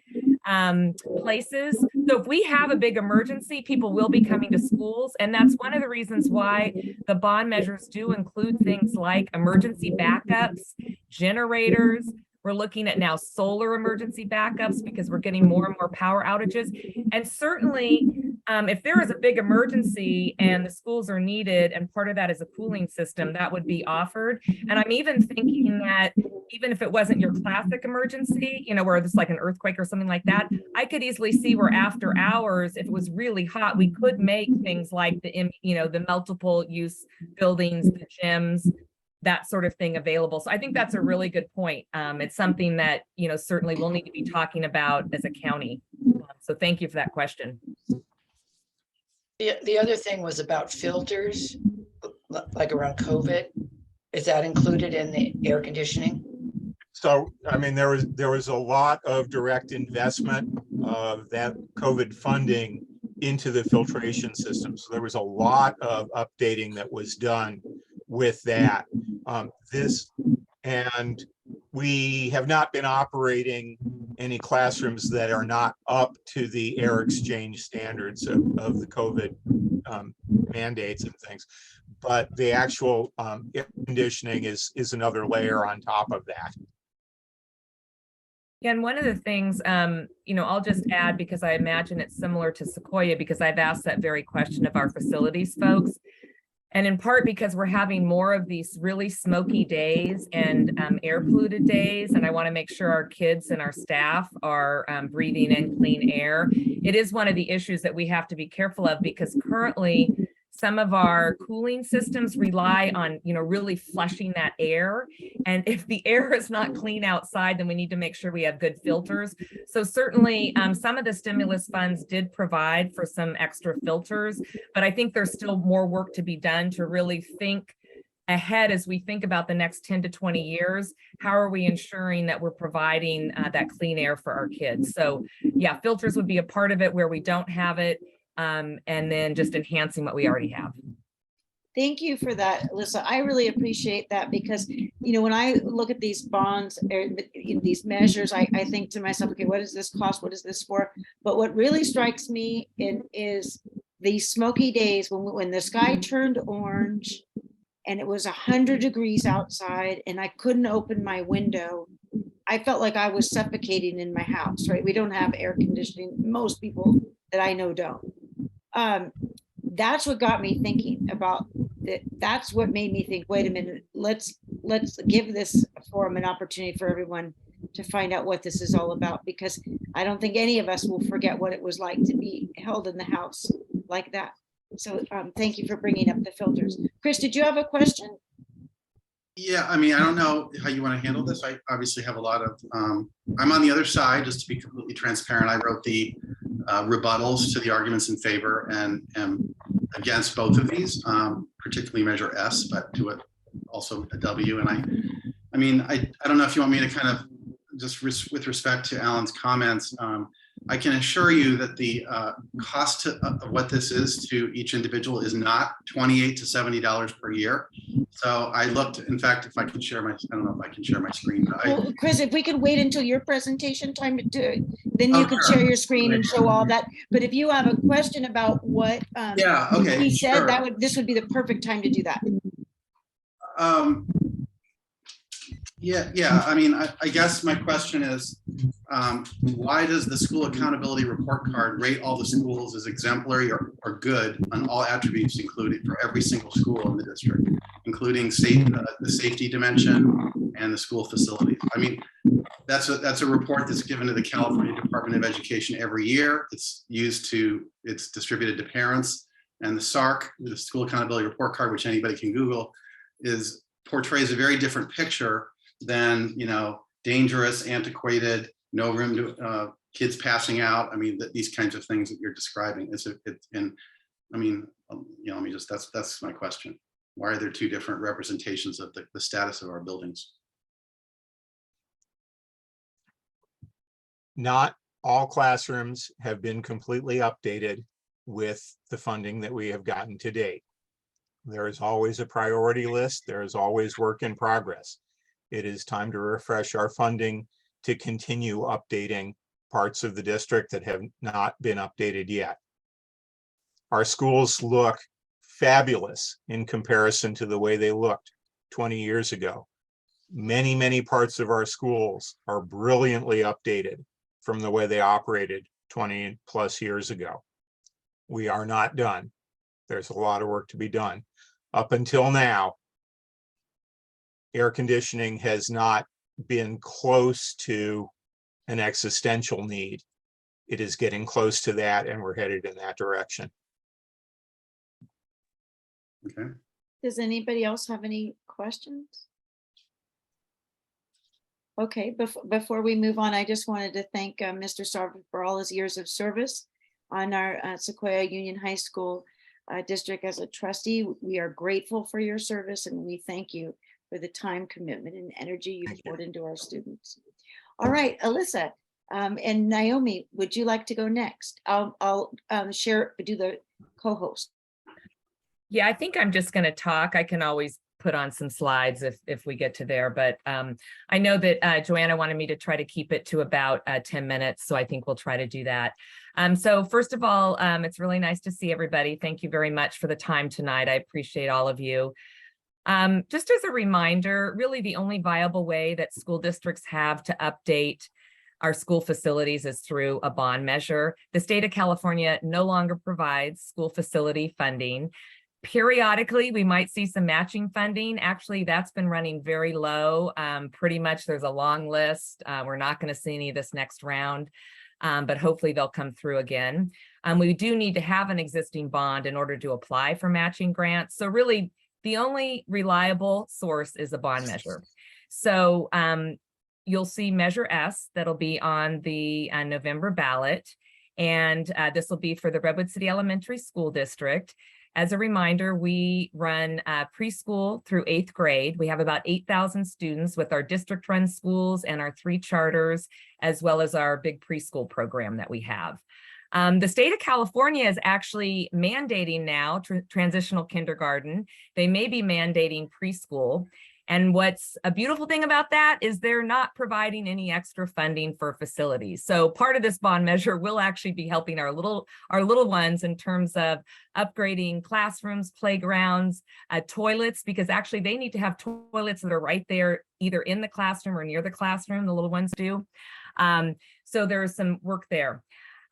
places. So if we have a big emergency, people will be coming to schools. And that's one of the reasons why the bond measures do include things like emergency backups, generators. We're looking at now solar emergency backups because we're getting more and more power outages. And certainly, if there is a big emergency and the schools are needed, and part of that is a cooling system, that would be offered. And I'm even thinking that even if it wasn't your classic emergency, where it's like an earthquake or something like that, I could easily see where after hours, if it was really hot, we could make things like the multiple use buildings, the gyms, that sort of thing available. So I think that's a really good point. It's something that, certainly we'll need to be talking about as a county. So thank you for that question. The other thing was about filters, like around COVID. Is that included in the air conditioning? So, there was a lot of direct investment of that COVID funding into the filtration system. So there was a lot of updating that was done with that. And we have not been operating any classrooms that are not up to the air exchange standards of the COVID mandates and things. But the actual air conditioning is another layer on top of that. Yeah, and one of the things, I'll just add, because I imagine it's similar to Sequoia, because I've asked that very question of our facilities folks. And in part because we're having more of these really smoky days and air polluted days. And I want to make sure our kids and our staff are breathing in clean air. It is one of the issues that we have to be careful of, because currently some of our cooling systems rely on, really flushing that air. And if the air is not clean outside, then we need to make sure we have good filters. So certainly some of the stimulus funds did provide for some extra filters, but I think there's still more work to be done to really think ahead as we think about the next 10 to 20 years. How are we ensuring that we're providing that clean air for our kids? So yeah, filters would be a part of it where we don't have it. And then just enhancing what we already have. Thank you for that, Alyssa. I really appreciate that, because, when I look at these bonds or these measures, I think to myself, okay, what does this cost? What is this for? But what really strikes me is these smoky days when the sky turned orange and it was 100 degrees outside and I couldn't open my window. I felt like I was suffocating in my house, right? We don't have air conditioning. Most people that I know don't. That's what got me thinking about that. That's what made me think, wait a minute, let's give this forum an opportunity for everyone to find out what this is all about, because I don't think any of us will forget what it was like to be held in the house like that. So thank you for bringing up the filters. Chris, did you have a question? Yeah, I don't know how you want to handle this. I obviously have a lot of, I'm on the other side, just to be completely transparent. I wrote the rebuttals to the arguments in favor and am against both of these, particularly measure S, but to it also a W. And I don't know if you want me to kind of just with respect to Alan's comments, I can assure you that the cost of what this is to each individual is not $28 to $70 per year. So I looked, in fact, if I can share my, I don't know if I can share my screen. But well, Chris, if we could wait until your presentation time to do it, then you could share your screen and show all that. But if you have a question about what he said, sure, this would be the perfect time to do that. Yeah. I guess my question is, why does the school accountability report card rate all the schools as exemplary or good on all attributes included for every single school in the district, including the safety dimension and the school facilities? I mean, that's a report that's given to the California Department of Education every year. It's distributed to parents, and the SARC, the School Accountability Report Card, which anybody can Google, portrays a very different picture than, dangerous, antiquated, no room to kids passing out. I mean, these kinds of things that you're describing. That's my question. Why are there two different representations of the status of our buildings? Not all classrooms have been completely updated with the funding that we have gotten to date. There is always a priority list. There is always work in progress. It is time to refresh our funding to continue updating parts of the district that have not been updated yet. Our schools look fabulous in comparison to the way they looked 20 years ago. Many, many parts of our schools are brilliantly updated from the way they operated 20 plus years ago. We are not done. There's a lot of work to be done. Up until now, air conditioning has not been close to an existential need. It is getting close to that, and we're headed in that direction. Okay. Does anybody else have any questions? Okay, before we move on, I just wanted to thank Mr. Sarver for all his years of service on our Sequoia Union High School district as a trustee. We are grateful for your service, and we thank you for the time, commitment, and energy you've poured into our students. All right, Alyssa and Naomi, would you like to go next? I'll do the co-host. Yeah, I think I'm just going to talk. I can always put on some slides if we get to there, but I know that Joanna wanted me to try to keep it to about 10 minutes, so I think we'll try to do that. So first of all, it's really nice to see everybody. Thank you very much for the time tonight. I appreciate all of you. Just as a reminder, really the only viable way that school districts have to update our school facilities is through a bond measure. The state of California no longer provides school facility funding. Periodically, we might see some matching funding. Actually, that's been running very low. Pretty much there's a long list. We're not going to see any this next round, but hopefully they'll come through again. We do need to have an existing bond in order to apply for matching grants. So really, the only reliable source is a bond measure. So you'll see Measure S that'll be on the November ballot. And this will be for the Redwood City Elementary School District. As a reminder, we run preschool through 8th grade. We have about 8,000 students with our district-run schools and our 3 charters, as well as our big preschool program that we have. The state of California is actually mandating now transitional kindergarten. They may be mandating preschool. And what's a beautiful thing about that is they're not providing any extra funding for facilities. So part of this bond measure will actually be helping our little ones in terms of upgrading classrooms, playgrounds, toilets, because actually they need to have toilets that are right there, either in the classroom or near the classroom, the little ones do. So there's some work there.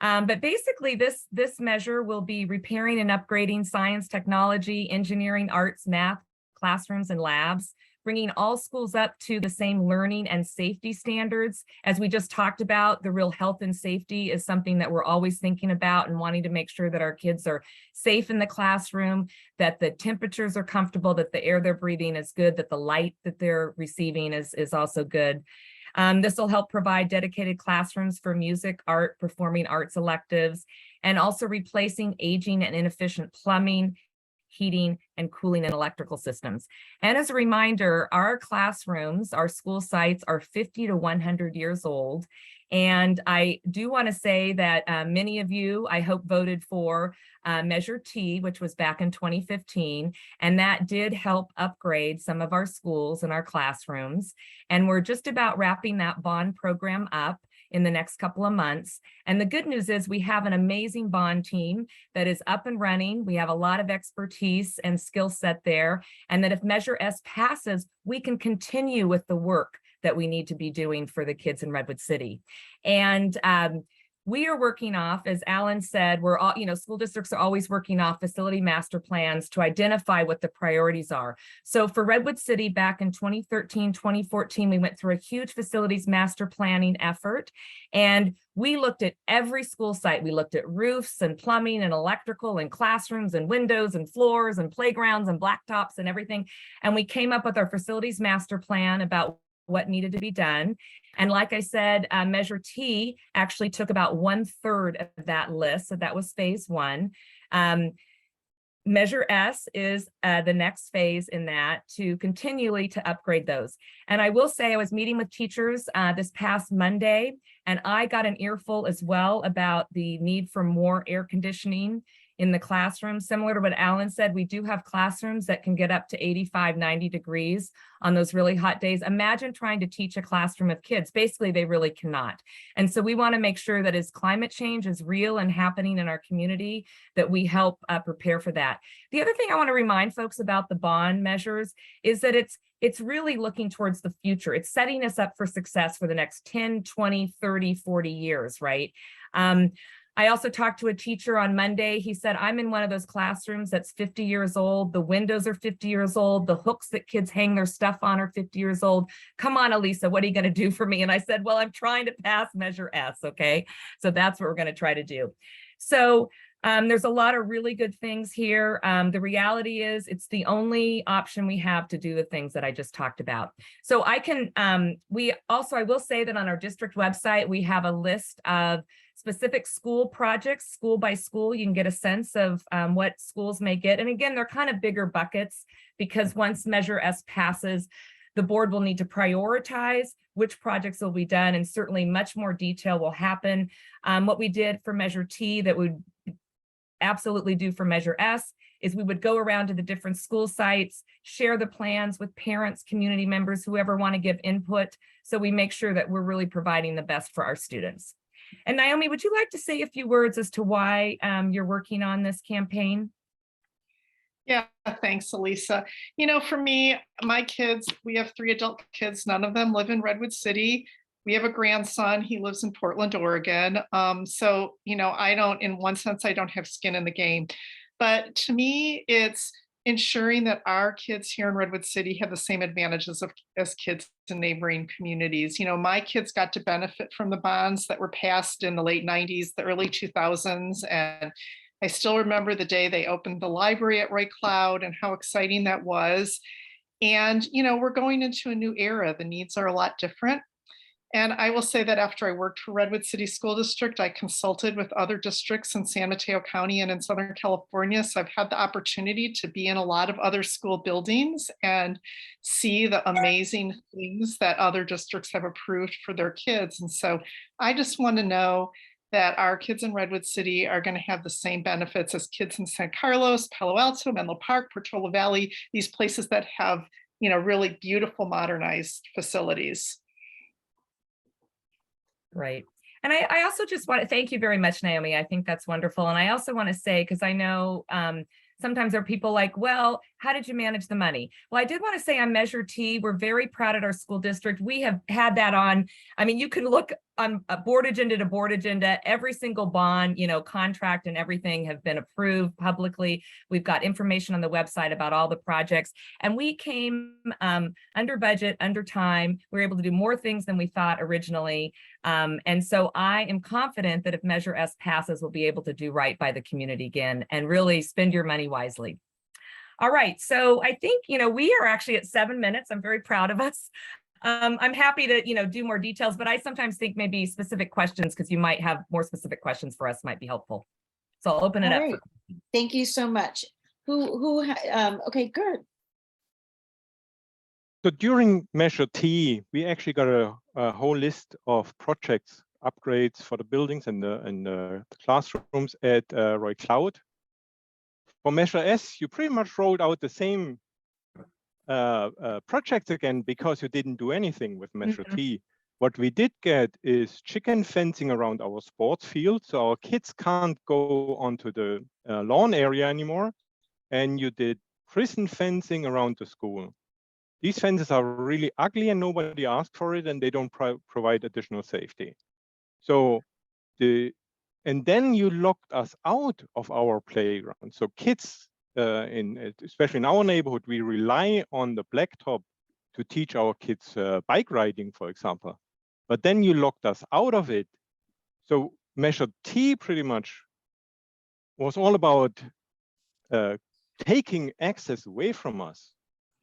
But basically this measure will be repairing and upgrading science, technology, engineering, arts, math, classrooms, and labs, bringing all schools up to the same learning and safety standards. As we just talked about, the real health and safety is something that we're always thinking about and wanting to make sure that our kids are safe in the classroom, that the temperatures are comfortable, that the air they're breathing is good, that the light that they're receiving is also good. This will help provide dedicated classrooms for music, art, performing arts electives, and also replacing aging and inefficient plumbing, heating, and cooling and electrical systems. And as a reminder, our classrooms, our school sites are 50 to 100 years old. And I do want to say that many of you, I hope, voted for Measure T, which was back in 2015. And that did help upgrade some of our schools and our classrooms. And we're just about wrapping that bond program up in the next couple of months. And the good news is we have an amazing bond team that is up and running. We have a lot of expertise and skill set there. And that if Measure S passes, we can continue with the work that we need to be doing for the kids in Redwood City. And we are working off, as Alan said, we're all, school districts are always working off facility master plans to identify what the priorities are. So for Redwood City back in 2013, 2014, we went through a huge facilities master planning effort. And we looked at every school site. We looked at roofs and plumbing and electrical and classrooms and windows and floors and playgrounds and blacktops and everything. And we came up with our facilities master plan about what needed to be done. And like I said, Measure T actually took about 1/3 of that list. So that was phase 1. Measure S is the next phase in that, to continually to upgrade those. And I will say I was meeting with teachers this past Monday, and I got an earful as well about the need for more air conditioning in the classroom. Similar to what Alan said, we do have classrooms that can get up to 85, 90 degrees on those really hot days. Imagine trying to teach a classroom of kids. Basically, they really cannot. And so we want to make sure that as climate change is real and happening in our community, that we help prepare for that. The other thing I want to remind folks about the bond measures is that it's really looking towards the future. It's setting us up for success for the next 10, 20, 30, 40 years, right? I also talked to a teacher on Monday. He said, I'm in one of those classrooms that's 50 years old. The windows are 50 years old. The hooks that kids hang their stuff on are 50 years old. Come on, Elisa, what are you going to do for me? And I said, well, I'm trying to pass Measure S, okay? So that's what we're going to try to do. So there's a lot of really good things here. The reality is it's the only option we have to do the things that I just talked about. So I can, I will say that on our district website, we have a list of specific school projects, school by school. You can get a sense of what schools may get. And again, they're kind of bigger buckets, because once Measure S passes, the board will need to prioritize which projects will be done, and certainly much more detail will happen. What we did for Measure T that would absolutely do for Measure S is we would go around to the different school sites, share the plans with parents, community members, whoever want to give input, so we make sure that we're really providing the best for our students. And Naomi, would you like to say a few words as to why you're working on this campaign? Yeah, thanks, Elisa. For me, my kids, we have 3 adult kids. None of them live in Redwood City. We have a grandson. He lives in Portland, Oregon. So, I don't, in one sense, I don't have skin in the game. But to me, it's ensuring that our kids here in Redwood City have the same advantages as kids in neighboring communities. My kids got to benefit from the bonds that were passed in the late 90s, the early 2000s. And I still remember the day they opened the library at Roy Cloud and how exciting that was. And, we're going into a new era. The needs are a lot different. And I will say that after I worked for Redwood City School District, I consulted with other districts in San Mateo County and in Southern California. So I've had the opportunity to be in a lot of other school buildings and see the amazing things that other districts have approved for their kids. And so I just want to know that our kids in Redwood City are going to have the same benefits as kids in San Carlos, Palo Alto, Menlo Park, Portola Valley, these places that have, really beautiful modernized facilities. Right. And I also just want to thank you very much, Naomi. I think that's wonderful. And I also want to say, because I know sometimes there are people like, well, how did you manage the money? Well, I did want to say on Measure T, we're very proud at our school district. We have had that on, you can look on a board agenda to board agenda, every single bond, contract and everything have been approved publicly. We've got information on the website about all the projects, and we came under budget, under time. We were able to do more things than we thought originally. And so I am confident that if Measure S passes, we'll be able to do right by the community again and really spend your money wisely. All right, so I think, we are actually at 7 minutes. I'm very proud of us. I'm happy to, do more details, but I sometimes think maybe specific questions, because you might have more specific questions for us, might be helpful. So I'll open it up. Right. Thank you so much. Okay, good. So during Measure T, we actually got a whole list of projects, upgrades for the buildings and the classrooms at Roy Cloud. For Measure S, you pretty much rolled out the same projects again, because you didn't do anything with Measure T. What we did get is chicken fencing around our sports field, so our kids can't go onto the lawn area anymore. And you did prison fencing around the school. these fences are really ugly and nobody asked for it and they don't provide additional safety. So and then you locked us out of our playground. So kids, especially in our neighborhood, we rely on the blacktop to teach our kids bike riding, for example. But then you locked us out of it. So Measure T pretty much was all about taking access away from us.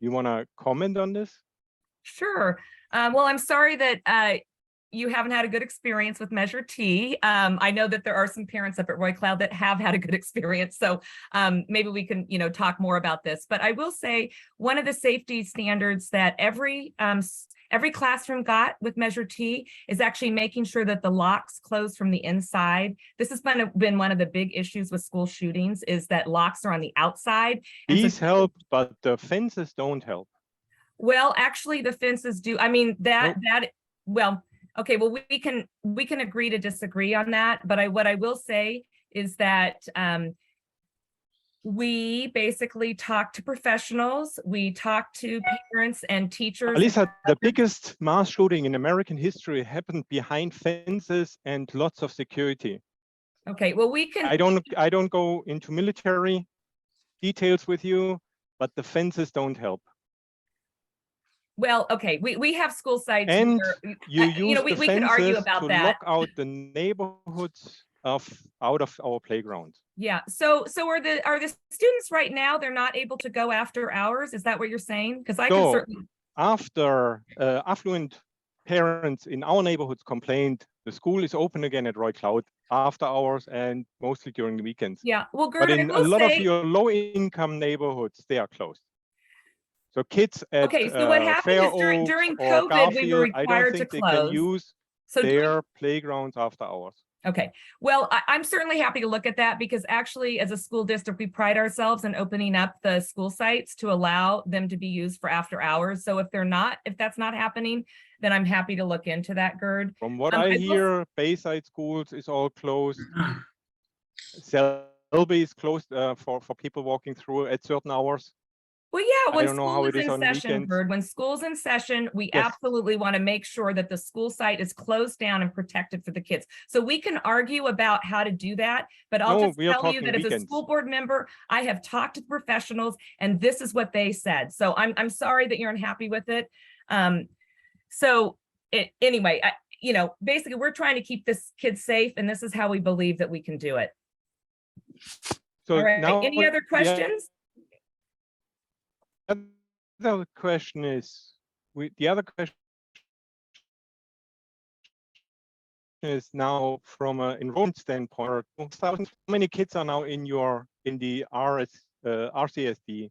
You want to comment on this? Sure. Well, I'm sorry that you haven't had a good experience with Measure T. I know that there are some parents up at Roy Cloud that have had a good experience. So maybe we can, talk more about this. But I will say one of the safety standards that every classroom got with Measure T is actually making sure that the locks close from the inside. This has been one of the big issues with school shootings, is that locks are on the outside. And these help, but the fences don't help. Well, actually, the fences do. I mean, okay, well, we can agree to disagree on that. But what I will say is that we basically talk to professionals, we talk to parents and teachers. Alisa, the biggest mass shooting in American history happened behind fences and lots of security. Okay, well, we can. I don't go into military details with you, but the fences don't help. Well, okay, we have school sites. And where, you use the we could argue fences about to that. lock out the neighborhoods out of our playground. Yeah. So are the students right now, they're not able to go after hours? Is that what you're saying? Because I can certainly. After affluent parents in our neighborhoods complained, the school is open again at Roy Cloud after hours and mostly during the weekends. Yeah. Well, but in a lot of your low-income neighborhoods, they are closed. So kids at so what happened Fair is during Oaks or COVID, Garfield, we were I required don't think to they close. can use their playgrounds after hours. Okay, well, I'm certainly happy to look at that, because actually as a school district, we pride ourselves in opening up the school sites to allow them to be used for after hours. So if that's not happening, then I'm happy to look into that, Gerd. From what I hear, Bayside schools is all closed. Selby is closed for people walking through at certain hours. Well, yeah, when I don't know how school it is is in on session, weekends. Gerd, when school's in session, we Yes. absolutely want to make sure that the school site is closed down and protected for the kids. So we can argue about how to do that, but I'll No, just we are tell you talking that as a weekends. school board member, I have talked to professionals and this is what they said. So I'm sorry that you're unhappy with it. Anyway, basically we're trying to keep this kid safe, and this is how we believe that we can do it. So All right, now, any other questions? The other question is, now from an enrollment standpoint, how many kids are now in the RCSD?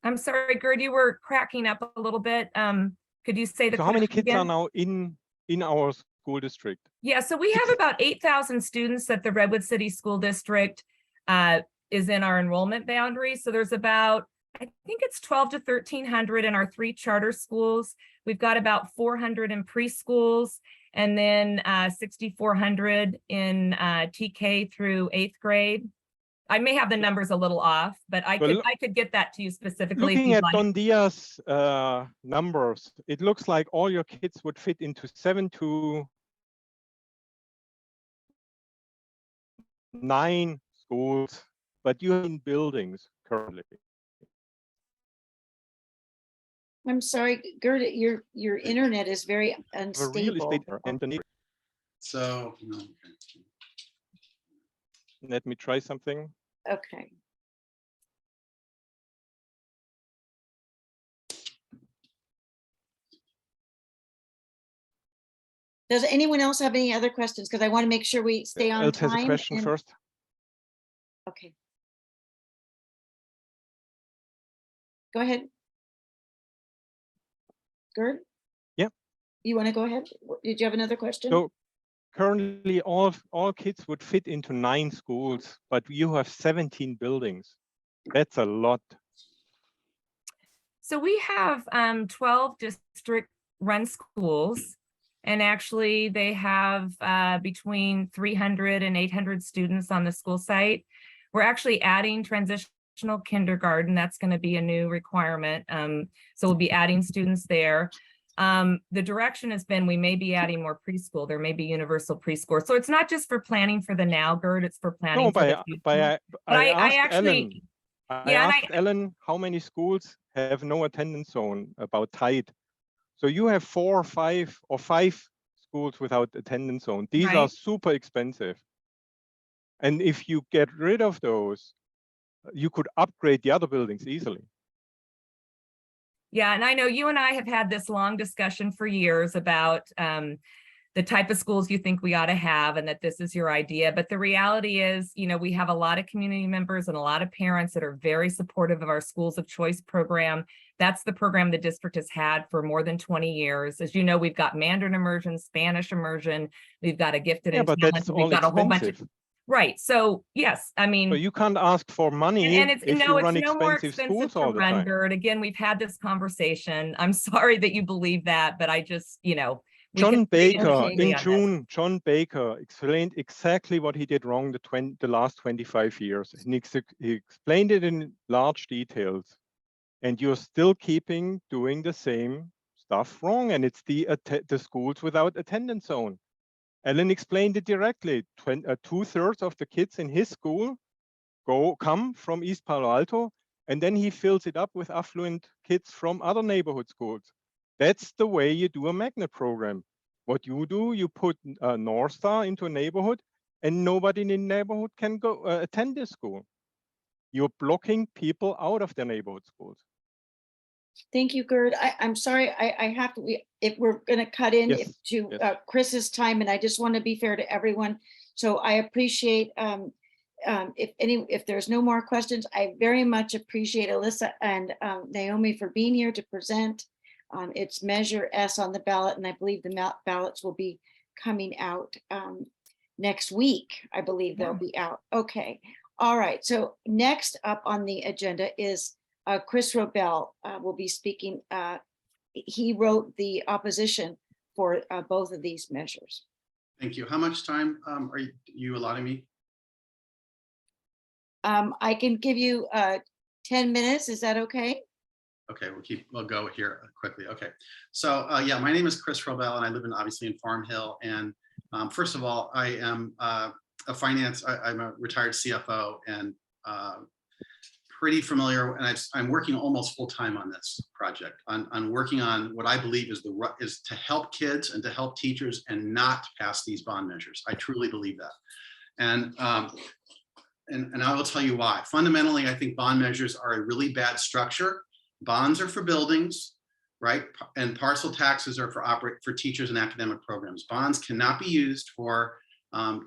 I'm sorry, Gerd, you were cracking up a little bit. Could you say the So how many question kids are again? now in our school district? Yeah, so we have about 8,000 students that the Redwood City School District is in our enrollment boundary. So there's about, I think it's 12 to 1,300 in our 3 charter schools. We've got about 400 in preschools, and then 6,400 in TK through 8th grade. I may have the numbers a little off, but I could get that to you specifically. Looking at Don Diaz numbers, it looks like all your kids would fit into 7 to 9 schools, but you're in buildings currently. I'm sorry, Gerd, your internet is very A real unstable. estate and So, let me try something. Okay. Does anyone else have any other questions? Because I want to make sure we stay on Else time. has a question first. Okay. Go ahead. Gerd? Yeah. You want to go ahead? Did you have another question? So currently all kids would fit into 9 schools, but you have 17 buildings. That's a lot. So we have 12 district run schools, and actually they have between 300 and 800 students on the school site. We're actually adding transitional traditional kindergarten. That's going to be a new requirement. So we'll be adding students there. The direction has been we may be adding more preschool. There may be universal preschool. So it's not just for planning for the now, Gert, it's for planning No, for the future. But I actually, I yeah, and asked Ellen how many schools have no attendance zone about tight. So you have 4 or 5 or 5 schools without attendance zone. These are Right. super expensive. And if you get rid of those, you could upgrade the other buildings easily. Yeah, and I know you and I have had this long discussion for years about the type of schools you think we ought to have and that this is your idea. But the reality is, you know, we have a lot of community members and a lot of parents that are very supportive of our Schools of Choice program. That's the program the district has had for more than 20 years. As you know, we've got Mandarin immersion, Spanish immersion, we've got a gifted Yeah, and but talented, that's we've all got a whole bunch of, expensive. right. So yes, I mean, So you can't ask for money and it's if no, you it's run no more expensive expensive schools to all the run, time. Gert. Again, we've had this conversation. I'm sorry that you believe that, but I just, you know, we John can Baker disagree in on this. June, John Baker explained exactly what he did wrong the last 25 years. And he explained it in large details. And you're still doing the same stuff wrong. And it's the schools without attendance zone. Ellen explained it directly. 2/3 of the kids in his school come from East Palo Alto, and then he fills it up with affluent kids from other neighborhood schools. That's the way you do a magnet program. What you do, you put a North Star into a neighborhood, and nobody in the neighborhood can go attend this school. You're blocking people out of their neighborhood schools. Thank you, Gerd. I'm sorry, I have to, if we're gonna cut in Yes, to yes. Chris's time, and I just want to be fair to everyone. So I appreciate, if there's no more questions, I very much appreciate Alyssa and Naomi for being here to present. It's Measure S on the ballot, and I believe the ballots will be coming out next week. I believe they'll be out. Okay. All right. So next up on the agenda is Chris Robel will be speaking. He wrote the opposition for both of these measures. Thank you. How much time are you allotting me? I can give you 10 minutes. Is that okay? Okay, we'll go here quickly. Okay, so yeah, my name is Chris Robel, and I live obviously in Farm Hill. And first of all, I am I'm a retired CFO and pretty familiar, and I'm working almost full time on this project. I'm working on what I believe is to help kids and to help teachers and not pass these bond measures. I truly believe that, and I will tell you why. Fundamentally, I think bond measures are a really bad structure. Bonds are for buildings, right? And parcel taxes are for teachers and academic programs. Bonds cannot be used for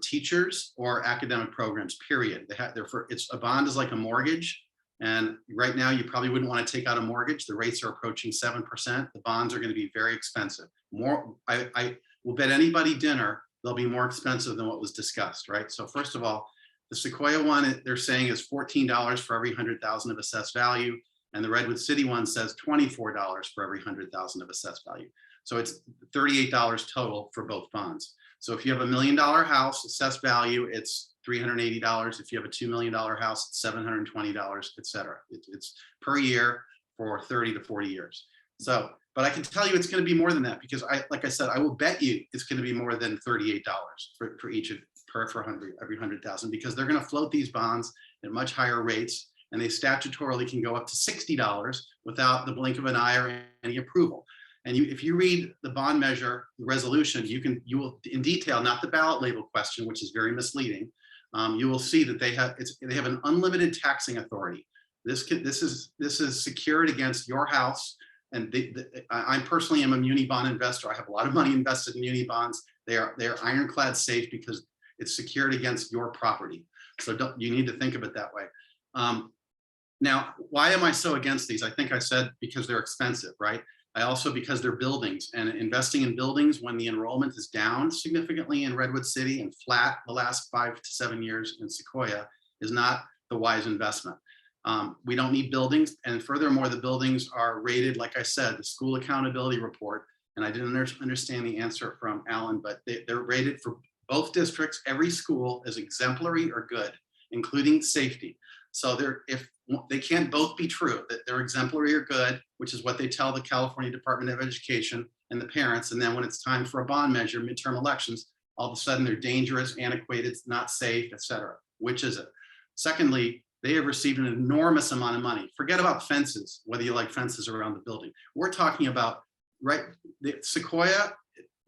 teachers or academic programs, period. A bond is like a mortgage. And right now you probably wouldn't want to take out a mortgage. The rates are approaching 7%. The bonds are going to be very expensive. I will bet anybody dinner, they'll be more expensive than what was discussed, right? So first of all, the Sequoia one, they're saying is $14 for every 100,000 of assessed value. And the Redwood City one says $24 for every 100,000 of assessed value. So it's $38 total for both bonds. So if you have $1 million house, assessed value, it's $380. If you have a $2 million house, it's $720, et cetera. It's per year for 30 to 40 years. So, but I can tell you it's going to be more than that, because like I said, I will bet you it's going to be more than $38 for each of every 100,000, because they're going to float these bonds at much higher rates, and they statutorily can go up to $60 without the blink of an eye or any approval. And if you read the bond measure, the resolution, you will in detail, not the ballot label question, which is very misleading. You will see that they have an unlimited taxing authority. This is secured against your house. And I personally am a muni bond investor. I have a lot of money invested in muni bonds. They are ironclad safe because it's secured against your property. So you need to think of it that way. Now, why am I so against these? I think I said because they're expensive, right? I also, because they're buildings, and investing in buildings when the enrollment is down significantly in Redwood City and flat the last 5 to 7 years in Sequoia is not the wise investment. We don't need buildings. And furthermore, the buildings are rated, like I said, the school accountability report, and I didn't understand the answer from Alan, but they're rated for both districts, every school, as exemplary or good, including safety. So if they can't both be true, that they're exemplary or good, which is what they tell the California Department of Education and the parents. And then when it's time for a bond measure, midterm elections, all of a sudden they're dangerous, antiquated, not safe, etc. Which is it? Secondly, they have received an enormous amount of money. Forget about fences, whether you like fences around the building. We're talking about, right, Sequoia,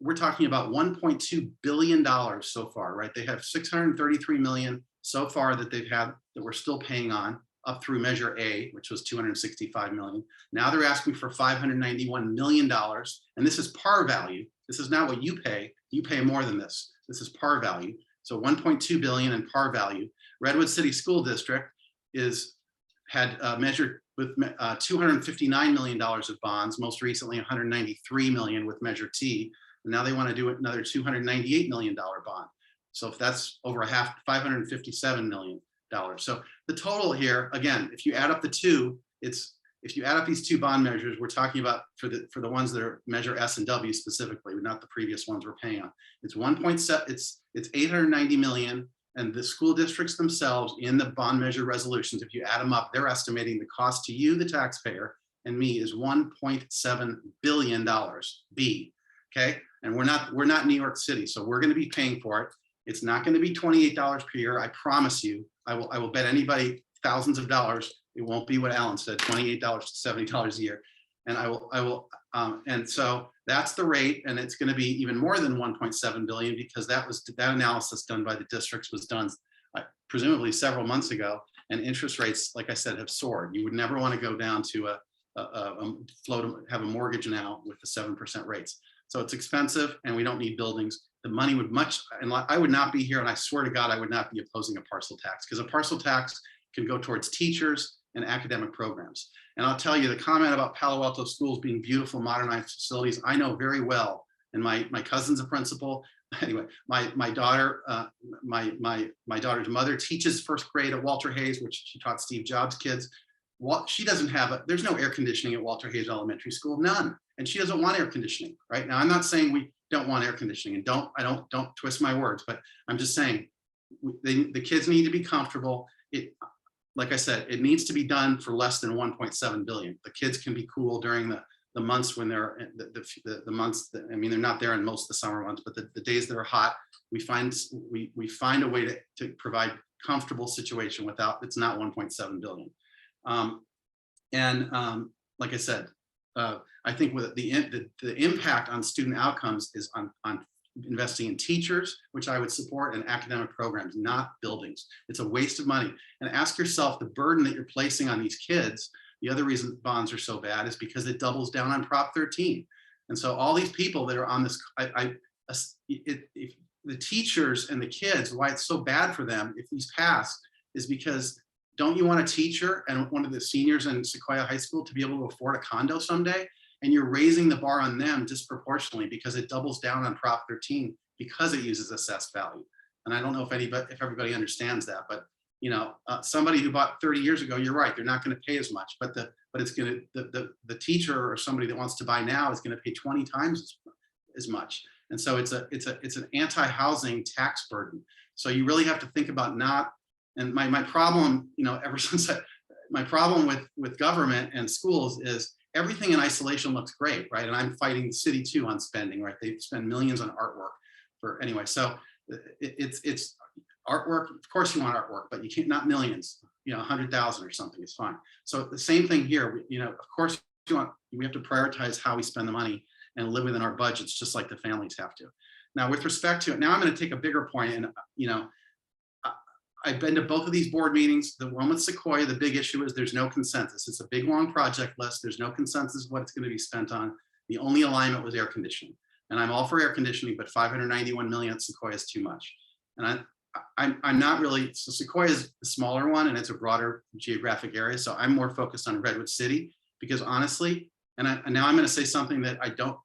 we're talking about $1.2 billion so far, right? They have $633 million so far that they've had, that we're still paying on, up through Measure A, which was $265 million. Now they're asking for $591 million, and this is par value. This is not what you pay. You pay more than this. This is par value. So 1.2 billion in par value. Redwood City School District had measured with $259 million of bonds, most recently $193 million with Measure T. And now they want to do another $298 million bond. So if that's over a half, $557 million. So the total here, again, if you add up the two, if you add up these two bond measures, we're talking about for the ones that are Measure S and W specifically, not the previous ones we're paying on. It's 1.7, it's 890 million, and the school districts themselves in the bond measure resolutions, if you add them up, they're estimating the cost to you, the taxpayer, and me is $1.7 billion. Okay, and we're not New York City, so we're going to be paying for it. It's not going to be $28 per year. I promise you. I will bet anybody thousands of dollars. It won't be what Alan said, $28 to $70 a year. And and so that's the rate, and it's going to be even more than 1.7 billion because that analysis done by the districts was done presumably several months ago, and interest rates, like I said, have soared. You would never want to go down to have a mortgage now with the 7% rates. So it's expensive, and we don't need buildings. The money would and I would not be here, and I swear to God, I would not be opposing a parcel tax, because a parcel tax can go towards teachers and academic programs. And I'll tell you, the comment about Palo Alto schools being beautiful, modernized facilities, I know very well. And my cousin's a principal. Anyway, my daughter, my daughter's mother teaches first grade at Walter Hayes, which she taught Steve Jobs kids. She doesn't have there's no air conditioning at Walter Hayes Elementary School, none. And she doesn't want air conditioning, right? Now, I'm not saying we don't want air conditioning, and don't twist my words, but I'm just saying the kids need to be comfortable. Like I said, it needs to be done for less than 1.7 billion. The kids can be cool during the months when they're the months that, I mean, they're not there in most of the summer months, but the days that are hot, we find a way to provide comfortable situation without, it's not 1.7 billion. Like I said, I think with the impact on student outcomes is on investing in teachers, which I would support, and academic programs, not buildings. It's a waste of money. And ask yourself the burden that you're placing on these kids. The other reason bonds are so bad is because it doubles down on Prop 13. And so all these people that are on this, if the teachers and the kids, why it's so bad for them if these pass is because, don't you want a teacher and one of the seniors in Sequoia High School to be able to afford a condo someday? And you're raising the bar on them disproportionately because it doubles down on Prop 13 because it uses assessed value. And I don't know if everybody understands that, but you know, somebody who bought 30 years ago, you're right, they're not going to pay as much, but it's going to, the teacher or somebody that wants to buy now is going to pay 20 times as much. And so it's an anti-housing tax burden. So you really have to think about and my problem, you know, ever since my problem with government and schools is everything in isolation looks great, right? And I'm fighting the city too on spending, right? They spend millions on artwork anyway. So it's artwork. Of course you want artwork, but you can't, not millions, you know, 100,000 or something is fine. So the same thing here, you know, of course we have to prioritize how we spend the money and live within our budgets, just like the families have to. Now, with respect to it, now I'm going to take a bigger point, and you know, I've been to both of these board meetings. The one with Sequoia, the big issue is there's no consensus. It's a big, long project list. There's no consensus of what it's going to be spent on. The only alignment was air conditioning. And I'm all for air conditioning, but 591 million at Sequoia is too much. And I'm not really, so Sequoia is the smaller one and it's a broader geographic area. So I'm more focused on Redwood City because honestly, and now I'm going to say something that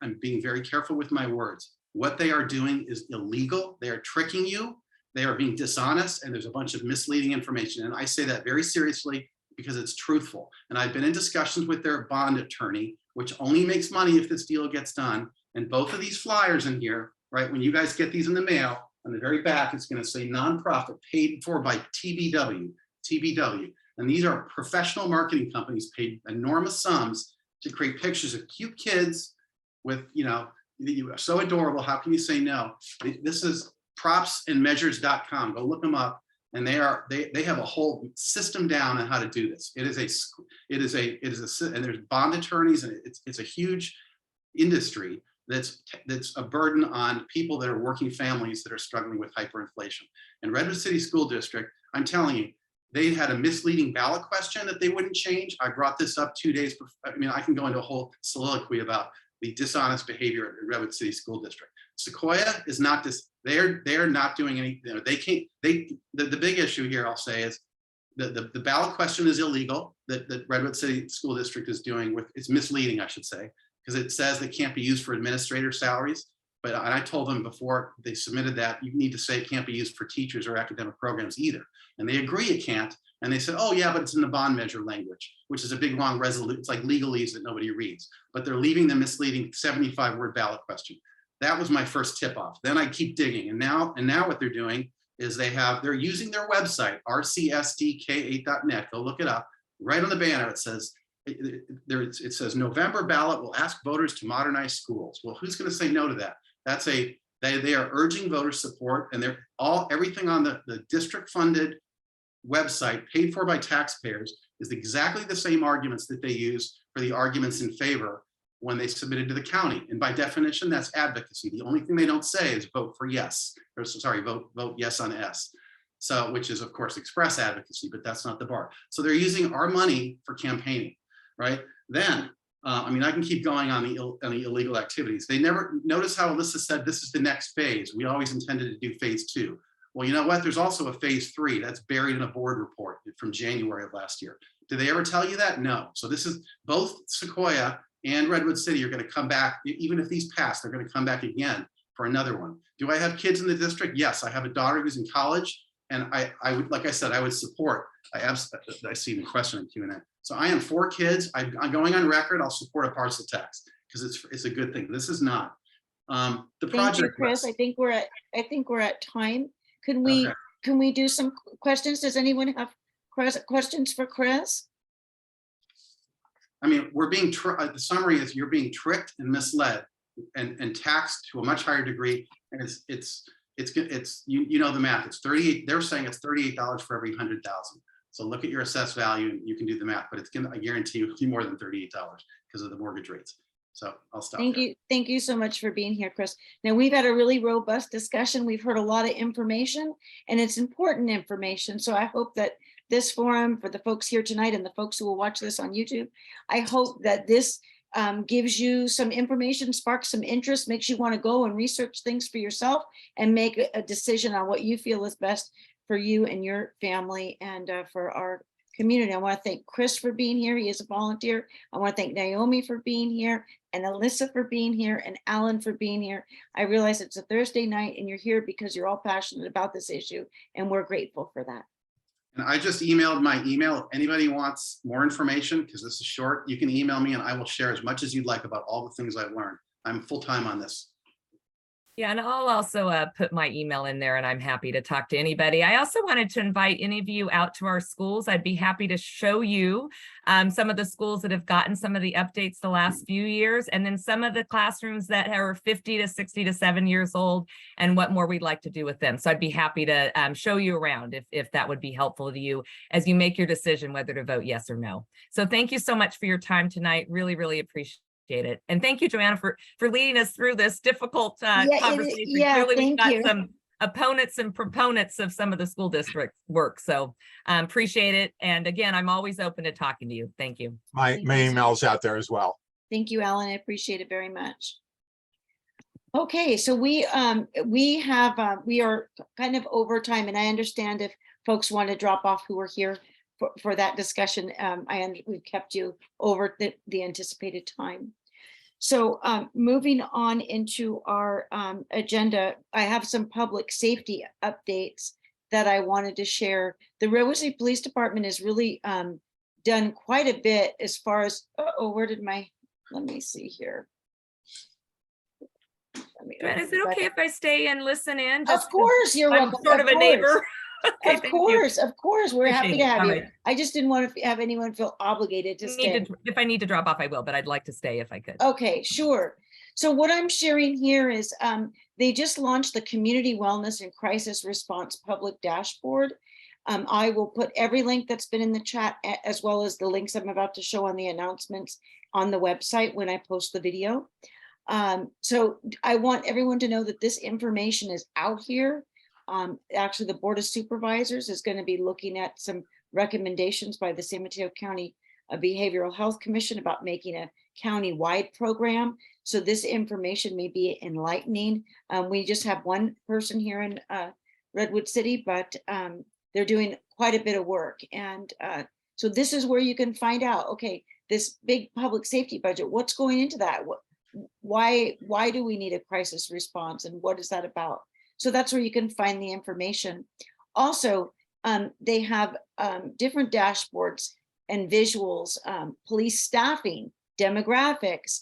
I'm being very careful with my words. What they are doing is illegal. They are tricking you. They are being dishonest, and there's a bunch of misleading information. And I say that very seriously because it's truthful. And I've been in discussions with their bond attorney, which only makes money if this deal gets done. And both of these flyers in here, right, when you guys get these in the mail, on the very back, it's going to say nonprofit paid for by TBW. And these are professional marketing companies paid enormous sums to create pictures of cute kids with, you know, you are so adorable. How can you say no? This is propsandmeasures.com. Go look them up. And they have a whole system down on how to do this. And there's bond attorneys, and it's a huge industry that's a burden on people that are working families that are struggling with hyperinflation. And Redwood City School District, I'm telling you, they had a misleading ballot question that they wouldn't change. I brought this up 2 days before. I mean, I can go into a whole soliloquy about the dishonest behavior at Redwood City School District. Sequoia is not this. They're not doing anything. You know, they can't. The big issue here, I'll say, is the ballot question is illegal. That Redwood City School District is doing with, it's misleading, I should say, because it says they can't be used for administrator salaries. But and I told them before they submitted that, you need to say it can't be used for teachers or academic programs either. And they agree it can't. And they said, oh yeah, but it's in the bond measure language, which is a big long resolution. It's like legalese that nobody reads, but they're leaving the misleading 75-word ballot question. That was my first tip off. Then I keep digging. And now what they're doing is they're using their website, rcsdk8.net. Go look it up. Right on the banner, it says, November ballot will ask voters to modernize schools. Well, who's going to say no to that? They are urging voter support, and everything on the district funded website paid for by taxpayers is exactly the same arguments that they use for the arguments in favor when they submitted to the county. And by definition, that's advocacy. The only thing they don't say is vote for yes, or sorry, vote yes on S. So, which is of course express advocacy, but that's not the bar. So they're using our money for campaigning, right? Then, I mean, I can keep going on the illegal activities. They never, notice how Alyssa said this is the next phase. We always intended to do phase 2. Well, you know what? There's also a phase 3 that's buried in a board report from January of last year. Did they ever tell you that? No. So this is both Sequoia and Redwood City are going to come back. Even if these pass, they're going to come back again for another one. Do I have kids in the district? Yes, I have a daughter who's in college, and I would, like I said, I would support. I see the question in Q&A. So I am for kids. I'm going on record. I'll support a parcel tax because it's a good thing. This is not the project. Thank you, Chris. I think we're at time. Can we do some questions? Does anyone have questions for Chris? I mean, we're being the summary is you're being tricked and misled and taxed to a much higher degree. And it's you know the math. It's 38. They're saying it's $38 for every 100,000. So look at your assessed value and you can do the math. But it's gonna, I guarantee you, it'll be more than $38 because of the mortgage rates. So I'll stop. Thank you. Thank you so much for being here, Chris. Now we've had a really robust discussion. We've heard a lot of information, and it's important information. So I hope that this forum for the folks here tonight and the folks who will watch this on YouTube, I hope that this gives you some information, sparks some interest, makes you want to go and research things for yourself and make a decision on what you feel is best for you and your family and for our community. I want to thank Chris for being here. He is a volunteer. I want to thank Naomi for being here, and Alyssa for being here, and Alan for being here. I realize it's a Thursday night and you're here because you're all passionate about this issue, and we're grateful for that. And I just emailed my email. If anybody wants more information, because this is short, you can email me and I will share as much as you'd like about all the things I've learned. I'm full-time on this. Yeah, and I'll also put my email in there, and I'm happy to talk to anybody. I also wanted to invite any of you out to our schools. I'd be happy to show you some of the schools that have gotten some of the updates the last few years, and then some of the classrooms that are 50 to 60 to 7 years old, and what more we'd like to do with them. So I'd be happy to show you around if that would be helpful to you as you make your decision whether to vote yes or no. So thank you so much for your time tonight. Really, really appreciate it. And thank you, Joanna, for leading us through this difficult conversation. Clearly, we've got some opponents and proponents of some of the school district work. So appreciate it. And again, I'm always open to talking to you. Thank you. My email's out there as well. Thank you, Alan. I appreciate it very much. Okay, so we are kind of over time, and I understand if folks want to drop off who were here for that discussion. We've kept you over the anticipated time. So moving on into our agenda, I have some public safety updates that I wanted to share. The Redwood City Police Department has really done quite a bit as far as, let me see here. Is it okay if I stay and listen in? Just of course, you're I'm welcome. sort of a neighbor. Okay, Of thank you. course, we're happy Appreciate to it. have All you. right. I just didn't want to have anyone feel obligated to stay. If I need to drop off, I will, but I'd like to stay if I could. Okay, sure. So what I'm sharing here is they just launched the Community Wellness and Crisis Response Public Dashboard. I will put every link that's been in the chat as well as the links I'm about to show on the announcements on the website when I post the video. So I want everyone to know that this information is out here. Actually, the Board of Supervisors is going to be looking at some recommendations by the San Mateo County Behavioral Health Commission about making a county-wide program. So this information may be enlightening. We just have one person here in Redwood City, but they're doing quite a bit of work. And so this is where you can find out, okay, this big public safety budget, what's going into that? Why do we need a crisis response and what is that about? So that's where you can find the information. Also, they have different dashboards and visuals, police staffing, demographics,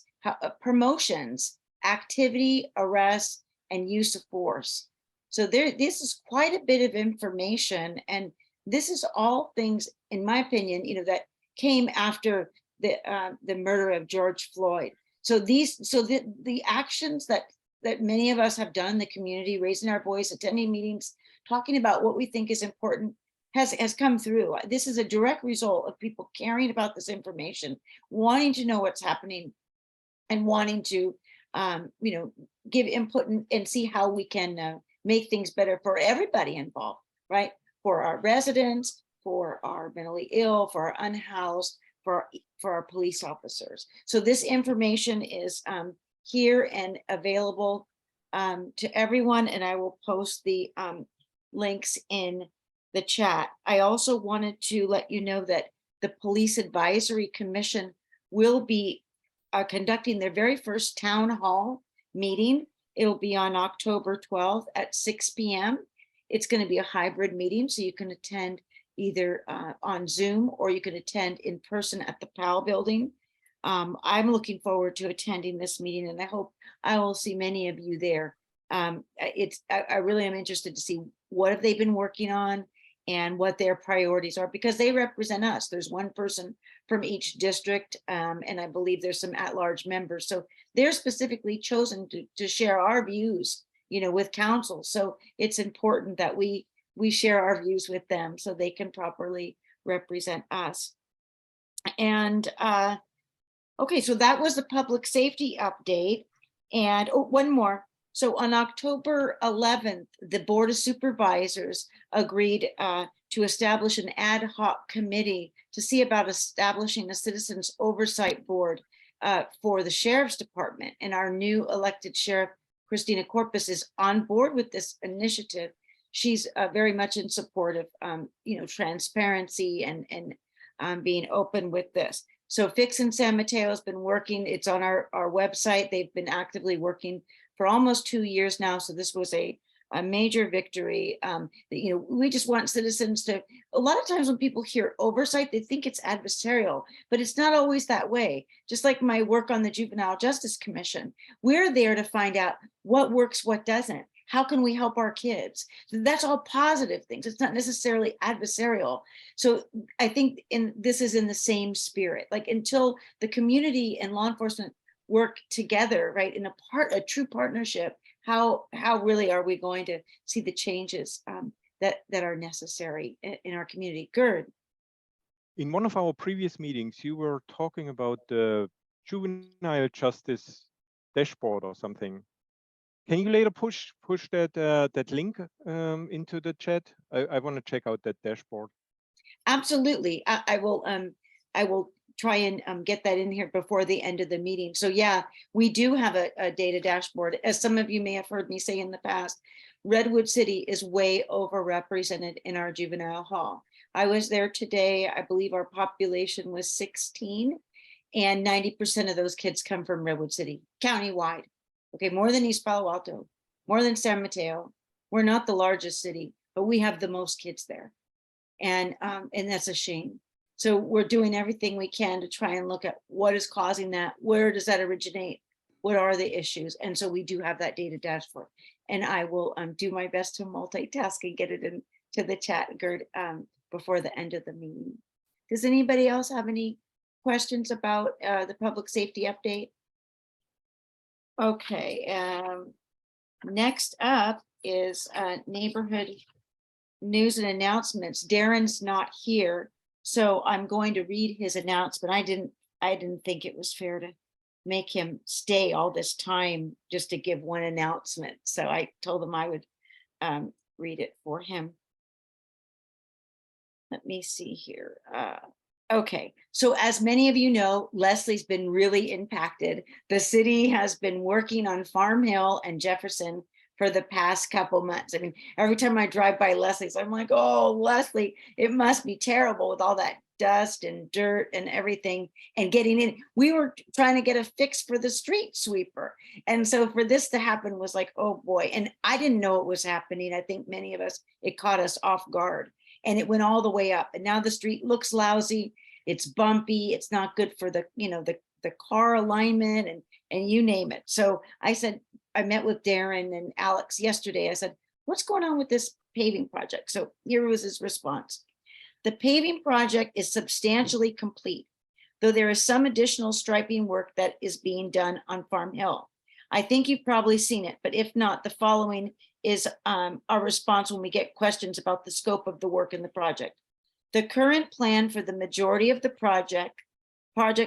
promotions, activity, arrests, and use of force. So this is quite a bit of information, and this is all things, in my opinion, that came after the murder of George Floyd. So the actions that many of us have done in the community, raising our voice, attending meetings, talking about what we think is important, has come through. This is a direct result of people caring about this information, wanting to know what's happening, and wanting to give input and see how we can make things better for everybody involved, right? For our residents, for our mentally ill, for our unhoused, for our police officers. So this information is here and available to everyone, and I will post the links in the chat. I also wanted to let you know that the Police Advisory Commission will be conducting their very first town hall meeting. It'll be on October 12th at 6 p.m. It's going to be a hybrid meeting, so you can attend either on Zoom or you can attend in person at the PAL building. I'm looking forward to attending this meeting, and I hope I will see many of you there. I really am interested to see what have they been working on and what their priorities are, because they represent us. There's one person from each district, and I believe there's some at-large members. So they're specifically chosen to share our views, with council. So it's important that we share our views with them so they can properly represent us. And okay, so that was the public safety update. And one more. So on October 11th, the Board of Supervisors agreed to establish an ad hoc committee to see about establishing a citizens oversight board for the Sheriff's Department. And our new elected sheriff, Christina Corpus, is on board with this initiative. She's very much in support of transparency and being open with this. So Fixin San Mateo has been working. It's on our website. They've been actively working for almost 2 years now. So this was a major victory. We just want citizens to, a lot of times when people hear oversight, they think it's adversarial, but it's not always that way. Just like my work on the Juvenile Justice Commission, we're there to find out what works, what doesn't. How can we help our kids? That's all positive things. It's not necessarily adversarial. So I think this is in the same spirit. Like, until the community and law enforcement work together, right, in a true partnership, how really are we going to see the changes that are necessary in our community? Gerd. In one of our previous meetings, you were talking about the juvenile justice dashboard or something. Can you later push that link into the chat? I want to check out that dashboard. Absolutely. I will try and get that in here before the end of the meeting. So yeah, we do have a data dashboard. As some of you may have heard me say in the past, Redwood City is way overrepresented in our juvenile hall. I was there today. I believe our population was 16, and 90% of those kids come from Redwood City, countywide. Okay, more than East Palo Alto, more than San Mateo. We're not the largest city, but we have the most kids there. And that's a shame. So we're doing everything we can to try and look at what is causing that. Where does that originate? What are the issues? And so we do have that data dashboard. And I will do my best to multitask and get it in to the chat, Gert, before the end of the meeting. Does anybody else have any questions about the public safety update? Okay, next up is neighborhood news and announcements. Darren's not here, so I'm going to read his announcement. I didn't think it was fair to make him stay all this time just to give one announcement. So I told him I would read it for him. Let me see here. Okay, so as many of you know, Leslie's been really impacted. The city has been working on Farm Hill and Jefferson for the past couple months. I mean, every time I drive by Leslie's, I'm like, oh, Leslie, it must be terrible with all that dust and dirt and everything and getting in. We were trying to get a fix for the street sweeper. And so for this to happen was like, oh boy. And I didn't know it was happening. I think many of us, it caught us off guard. And it went all the way up. And now the street looks lousy. It's bumpy. It's not good for the, the car alignment and you name it. So I said, I met with Darren and Alex yesterday. I said, what's going on with this paving project? So here was his response. The paving project is substantially complete, though there is some additional striping work that is being done on Farm Hill. I think you've probably seen it, but if not, the following is our response when we get questions about the scope of the work in the project. The current plan for the majority of the project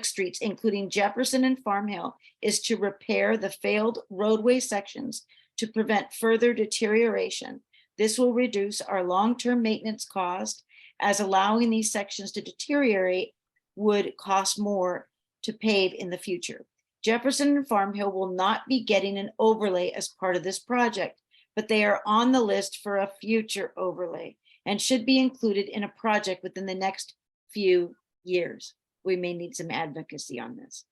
streets, including Jefferson and Farm Hill, is to repair the failed roadway sections to prevent further deterioration. This will reduce our long-term maintenance cost, as allowing these sections to deteriorate would cost more to pave in the future. Jefferson and Farm Hill will not be getting an overlay as part of this project, but they are on the list for a future overlay and should be included in a project within the next few years. We may need some advocacy on this.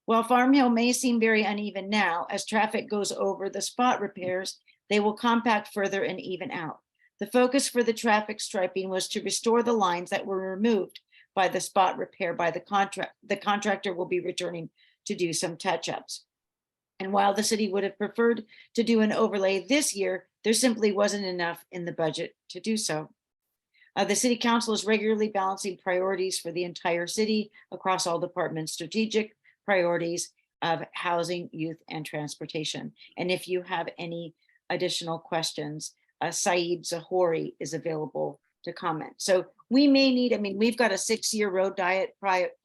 While Farm Hill may seem very uneven now, as traffic goes over the spot repairs, they will compact further and even out. The focus for the traffic striping was to restore the lines that were removed by the spot repair by the contract. The contractor will be returning to do some touch-ups. And while the city would have preferred to do an overlay this year, there simply wasn't enough in the budget to do so. The city council is regularly balancing priorities for the entire city across all departments, strategic priorities of housing, youth, and transportation. And if you have any additional questions, Saeed Zahori is available to comment. So we may need, we've got a 6-year road diet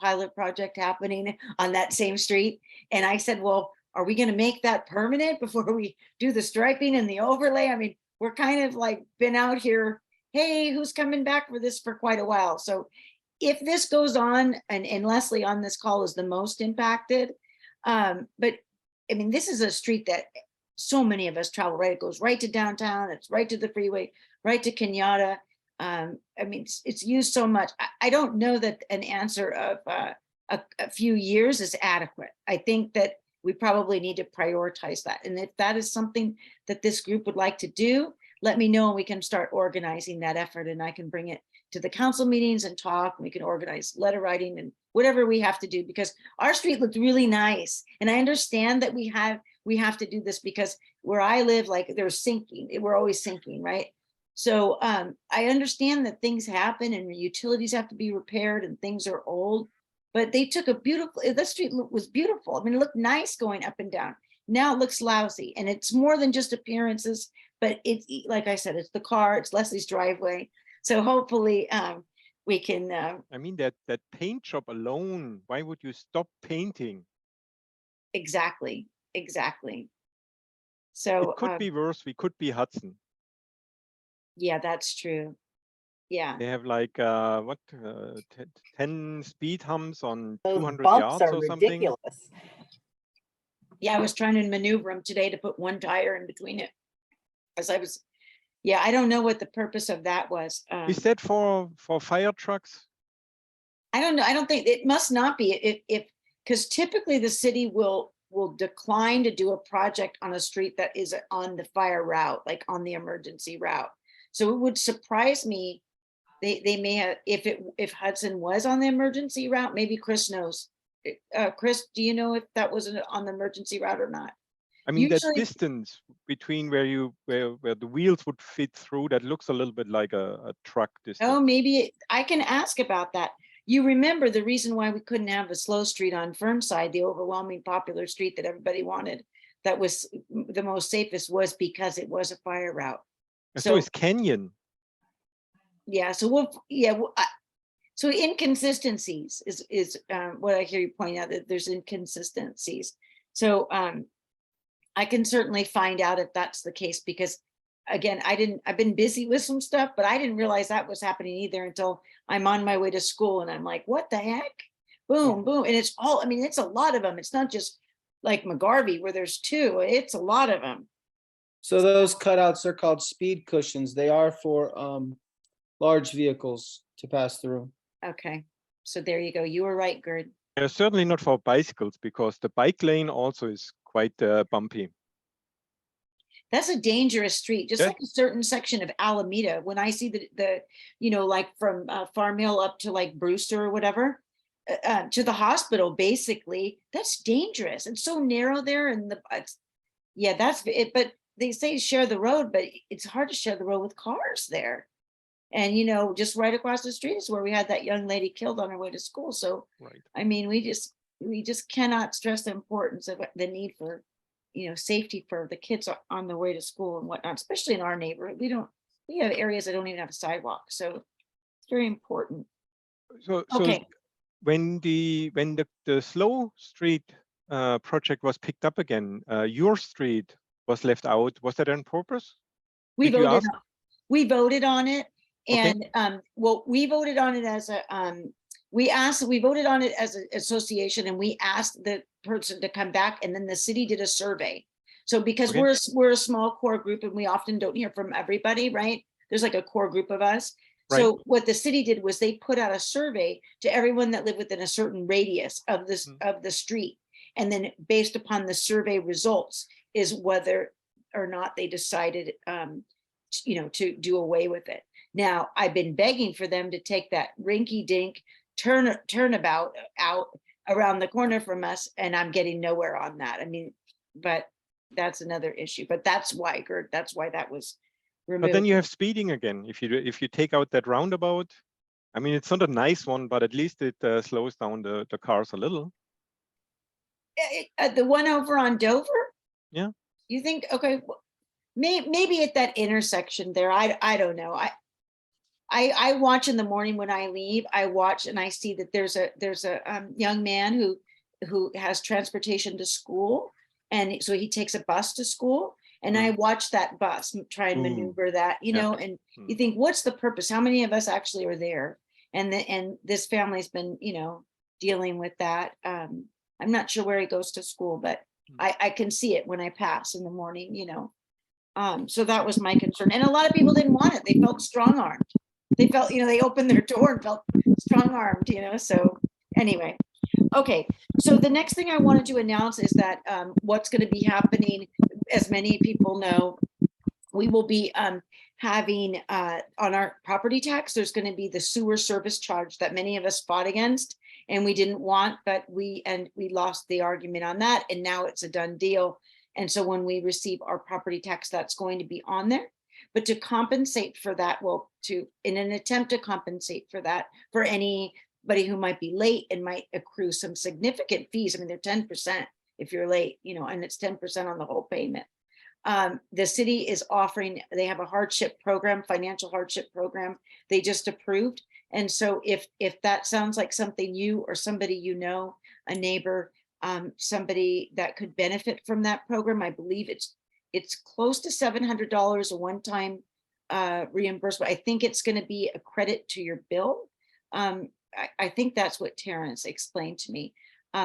pilot project happening on that same street. And I said, well, are we going to make that permanent before we do the striping and the overlay? We're kind of like been out here, hey, who's coming back for this for quite a while. So if this goes on, and Leslie on this call is the most impacted, but this is a street that so many of us travel, right? It goes right to downtown, it's right to the freeway, right to Kenyatta. It's used so much. I don't know that an answer of a few years is adequate. I think that we probably need to prioritize that. And if that is something that this group would like to do, let me know and we can start organizing that effort, and I can bring it to the council meetings and talk. We can organize letter writing and whatever we have to do, because our street looked really nice. And I understand that we have to do this because where I live, like they're sinking, we're always sinking, right? So I understand that things happen and utilities have to be repaired and things are old, but they took that street was beautiful. It looked nice going up and down. Now it looks lousy, and it's more than just appearances, but it's, like I said, it's the car, it's Leslie's driveway. So hopefully we can. That paint job alone, why would you stop painting? Exactly. So it could be worse. We could be Hudson. Yeah, that's true. Yeah. They have like 10 speed humps on Those 200 bumps yards are or something. ridiculous. Yeah, I was trying to maneuver them today to put one tire in between it. As I was, I don't know what the purpose of that was. Is that for fire trucks? I don't know. I don't think it must not be because typically the city will decline to do a project on a street that is on the fire route, like on the emergency route. So it would surprise me. They may have, if Hudson was on the emergency route, maybe Chris knows. Chris, do you know if that was on the emergency route or not? I mean, that Usually- distance between where the wheels would fit through, that looks a little bit like a truck distance. Oh, maybe I can ask about that. You remember the reason why we couldn't have a slow street on Fernside, the overwhelming popular street that everybody wanted, that was the most safest, was because it was a fire route. So is Canyon. Yeah, so so inconsistencies is what I hear you pointing out, that there's inconsistencies. So I can certainly find out if that's the case, because again, I've been busy with some stuff, but I didn't realize that was happening either until I'm on my way to school and I'm like, what the heck? Boom, boom. And it's all, I mean, it's a lot of them. It's not just like McGarvey where there's two, it's a lot of them. So those cutouts are called speed cushions. They are for large vehicles to pass through. Okay, so there you go. You were right, Gerd. They're certainly not for bicycles, because the bike lane also is quite bumpy. That's a dangerous street, just Yeah. like a certain section of Alameda. When I see the like from Farm Hill up to like Brewster or whatever, to the hospital, basically, that's dangerous. It's so narrow there, and yeah, that's it. But they say share the road, but it's hard to share the road with cars there. And just right across the street is where we had that young lady killed on her way to school. So, Right. I mean, we just cannot stress the importance of the need for safety for the kids on the way to school and whatnot, especially in our neighborhood. We have areas that don't even have a sidewalk. So it's very important. So Okay. when the slow street project was picked up again, your street was left out. Was that on purpose? We Did you voted, ask? we voted on it. Okay. And we voted on it as a we voted on it as an association, and we asked the person to come back, and then the city did a survey. So because Okay. we're a small core group and we often don't hear from everybody, right? There's like a core group of us. Right. So what the city did was they put out a survey to everyone that lived within a certain radius of this of the street. And then based upon the survey results is whether or not they decided to do away with it. Now, I've been begging for them to take that rinky-dink turnabout out around the corner from us, and I'm getting nowhere on that. I mean, but that's another issue. But that's why, Gert, that's why that was removed. But then you have speeding again. If you take out that roundabout, I mean, it's not a nice one, but at least it slows down the cars a little. The one over on Dover? Yeah. You think, okay, maybe at that intersection there, I don't know. I watch in the morning when I leave, I watch and I see that there's a young man who has transportation to school. And so he takes a bus to school, and I watch that bus try and maneuver that, and you think, what's the purpose? How many of us actually are there? And this family's been, dealing with that. I'm not sure where he goes to school, but I can see it when I pass in the morning, so that was my concern. And a lot of people didn't want it. They felt strong-armed. They felt, they opened their door and felt strong-armed, so anyway. Okay, so the next thing I wanted to announce is that what's going to be happening, as many people know, we will be having on our property tax, there's going to be the sewer service charge that many of us fought against and we didn't want, but we lost the argument on that, and now it's a done deal. And so when we receive our property tax, that's going to be on there. But to compensate for that, in an attempt to compensate for that, for anybody who might be late and might accrue some significant fees. I mean, they're 10% if you're late, and it's 10% on the whole payment. The city is offering, they have a hardship program, financial hardship program, they just approved. And so if that sounds like something you or somebody a neighbor, somebody that could benefit from that program, I believe it's close to $700 a one-time reimbursement. I think it's going to be a credit to your bill. I think that's what Terrence explained to me,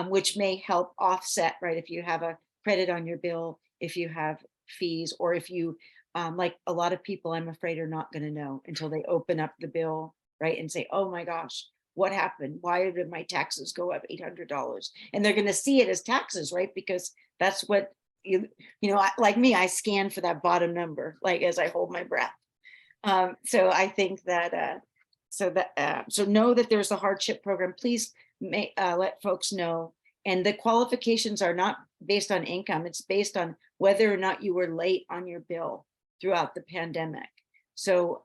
which may help offset, right? If you have a credit on your bill, if you have fees, or if you, like a lot of people, I'm afraid, are not going to know until they open up the bill, right? And say, oh my gosh, what happened? Why did my taxes go up $800? And they're going to see it as taxes, right? Because that's what, like me, I scan for that bottom number, like as I hold my breath. So I think that, so know that there's a hardship program. Please let folks know. And the qualifications are not based on income. It's based on whether or not you were late on your bill throughout the pandemic. So,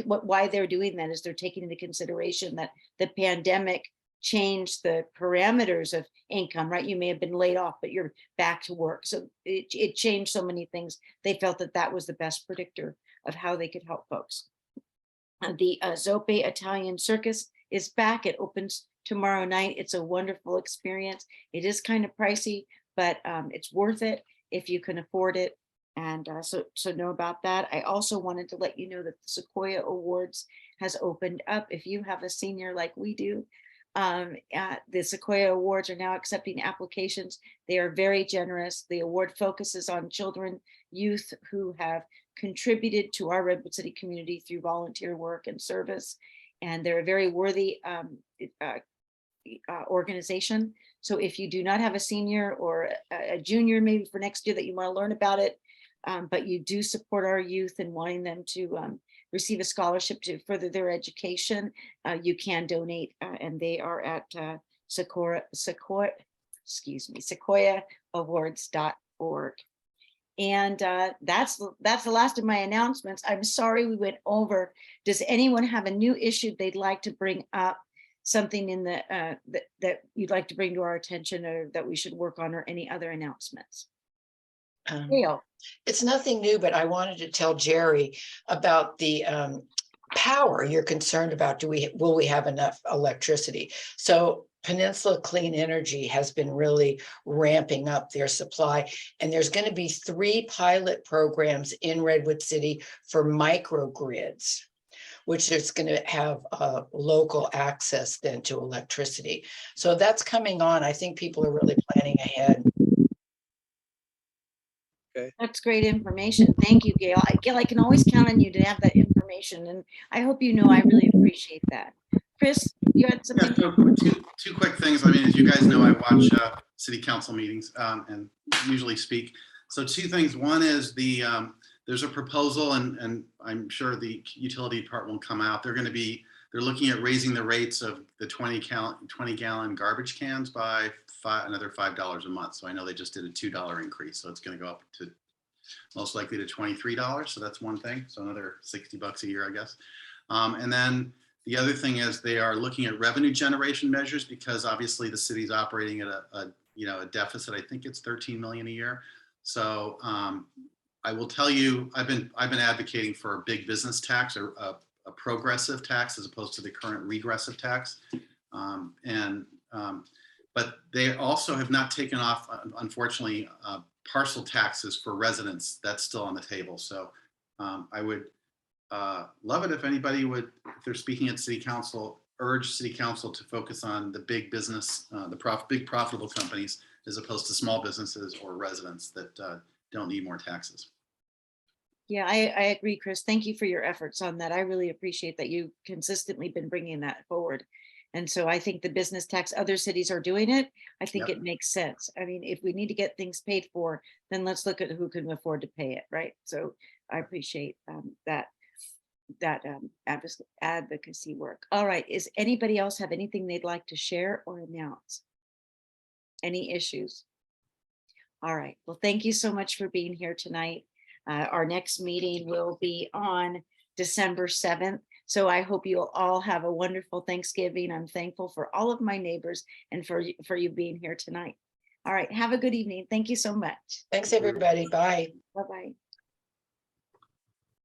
why they're doing that is they're taking into consideration that the pandemic changed the parameters of income, right? You may have been laid off, but you're back to work. So it changed so many things. They felt that that was the best predictor of how they could help folks. The Zope Italian Circus is back. It opens tomorrow night. It's a wonderful experience. It is kind of pricey, but it's worth it if you can afford it. And so know about that. I also wanted to let you know that the Sequoia Awards has opened up. If you have a senior like we do, the Sequoia Awards are now accepting applications. They are very generous. The award focuses on children, youth who have contributed to our Redwood City community through volunteer work and service. And they're a very worthy organization. So if you do not have a senior or a junior, maybe for next year that you want to learn about it, but you do support our youth and wanting them to receive a scholarship to further their education, you can donate, and they are at sequoiaawards.org. And that's the last of my announcements. I'm sorry we went over. Does anyone have a new issue they'd like to bring up? Something in the that you'd like to bring to our attention, or that we should work on, or any other announcements? Gail. It's nothing new, but I wanted to tell Jerry about the power you're concerned about. Will we have enough electricity? So Peninsula Clean Energy has been really ramping up their supply, and there's going to be 3 pilot programs in Redwood City for microgrids, which is going to have local access then to electricity. So that's coming on. I think people are really planning ahead. Okay. That's great information. Thank you, Gail. Gail, I can always count on you to have that information, and I hope you know I really appreciate that. Chris, you had Yeah, something? so two quick things. I mean, as you guys know, I watch city council meetings and usually speak. So 2 things. One is there's a proposal, and I'm sure the utility part will come out. They're looking at raising the rates of the 20-gallon garbage cans by another $5 a month. So I know they just did a $2 increase. So it's going to go up to most likely to $23. So that's one thing. So another $60 a year, I guess. And then the other thing is they are looking at revenue generation measures, because obviously the city's operating at a deficit. I think it's 13 million a year. So I will tell you, I've been advocating for a big business tax, or a progressive tax, as opposed to the current regressive tax. But they also have not taken off, unfortunately, parcel taxes for residents. That's still on the table. So I would love it if anybody would, if they're speaking at city council, urge city council to focus on the big business, big profitable companies, as opposed to small businesses or residents that don't need more taxes. Yeah, I agree, Chris. Thank you for your efforts on that. I really appreciate that you've consistently been bringing that forward. And so I think the business tax, other cities are doing it. I think Yep. it makes sense. I mean, if we need to get things paid for, then let's look at who can afford to pay it, right? So I appreciate that advocacy work. All right, is anybody else have anything they'd like to share or announce? Any issues? All right, well, thank you so much for being here tonight. Our next meeting will be on December 7th. So I hope you'll all have a wonderful Thanksgiving. I'm thankful for all of my neighbors and for you being here tonight. All right, have a good evening. Thank you so much. Thanks, everybody. Bye. Bye-bye.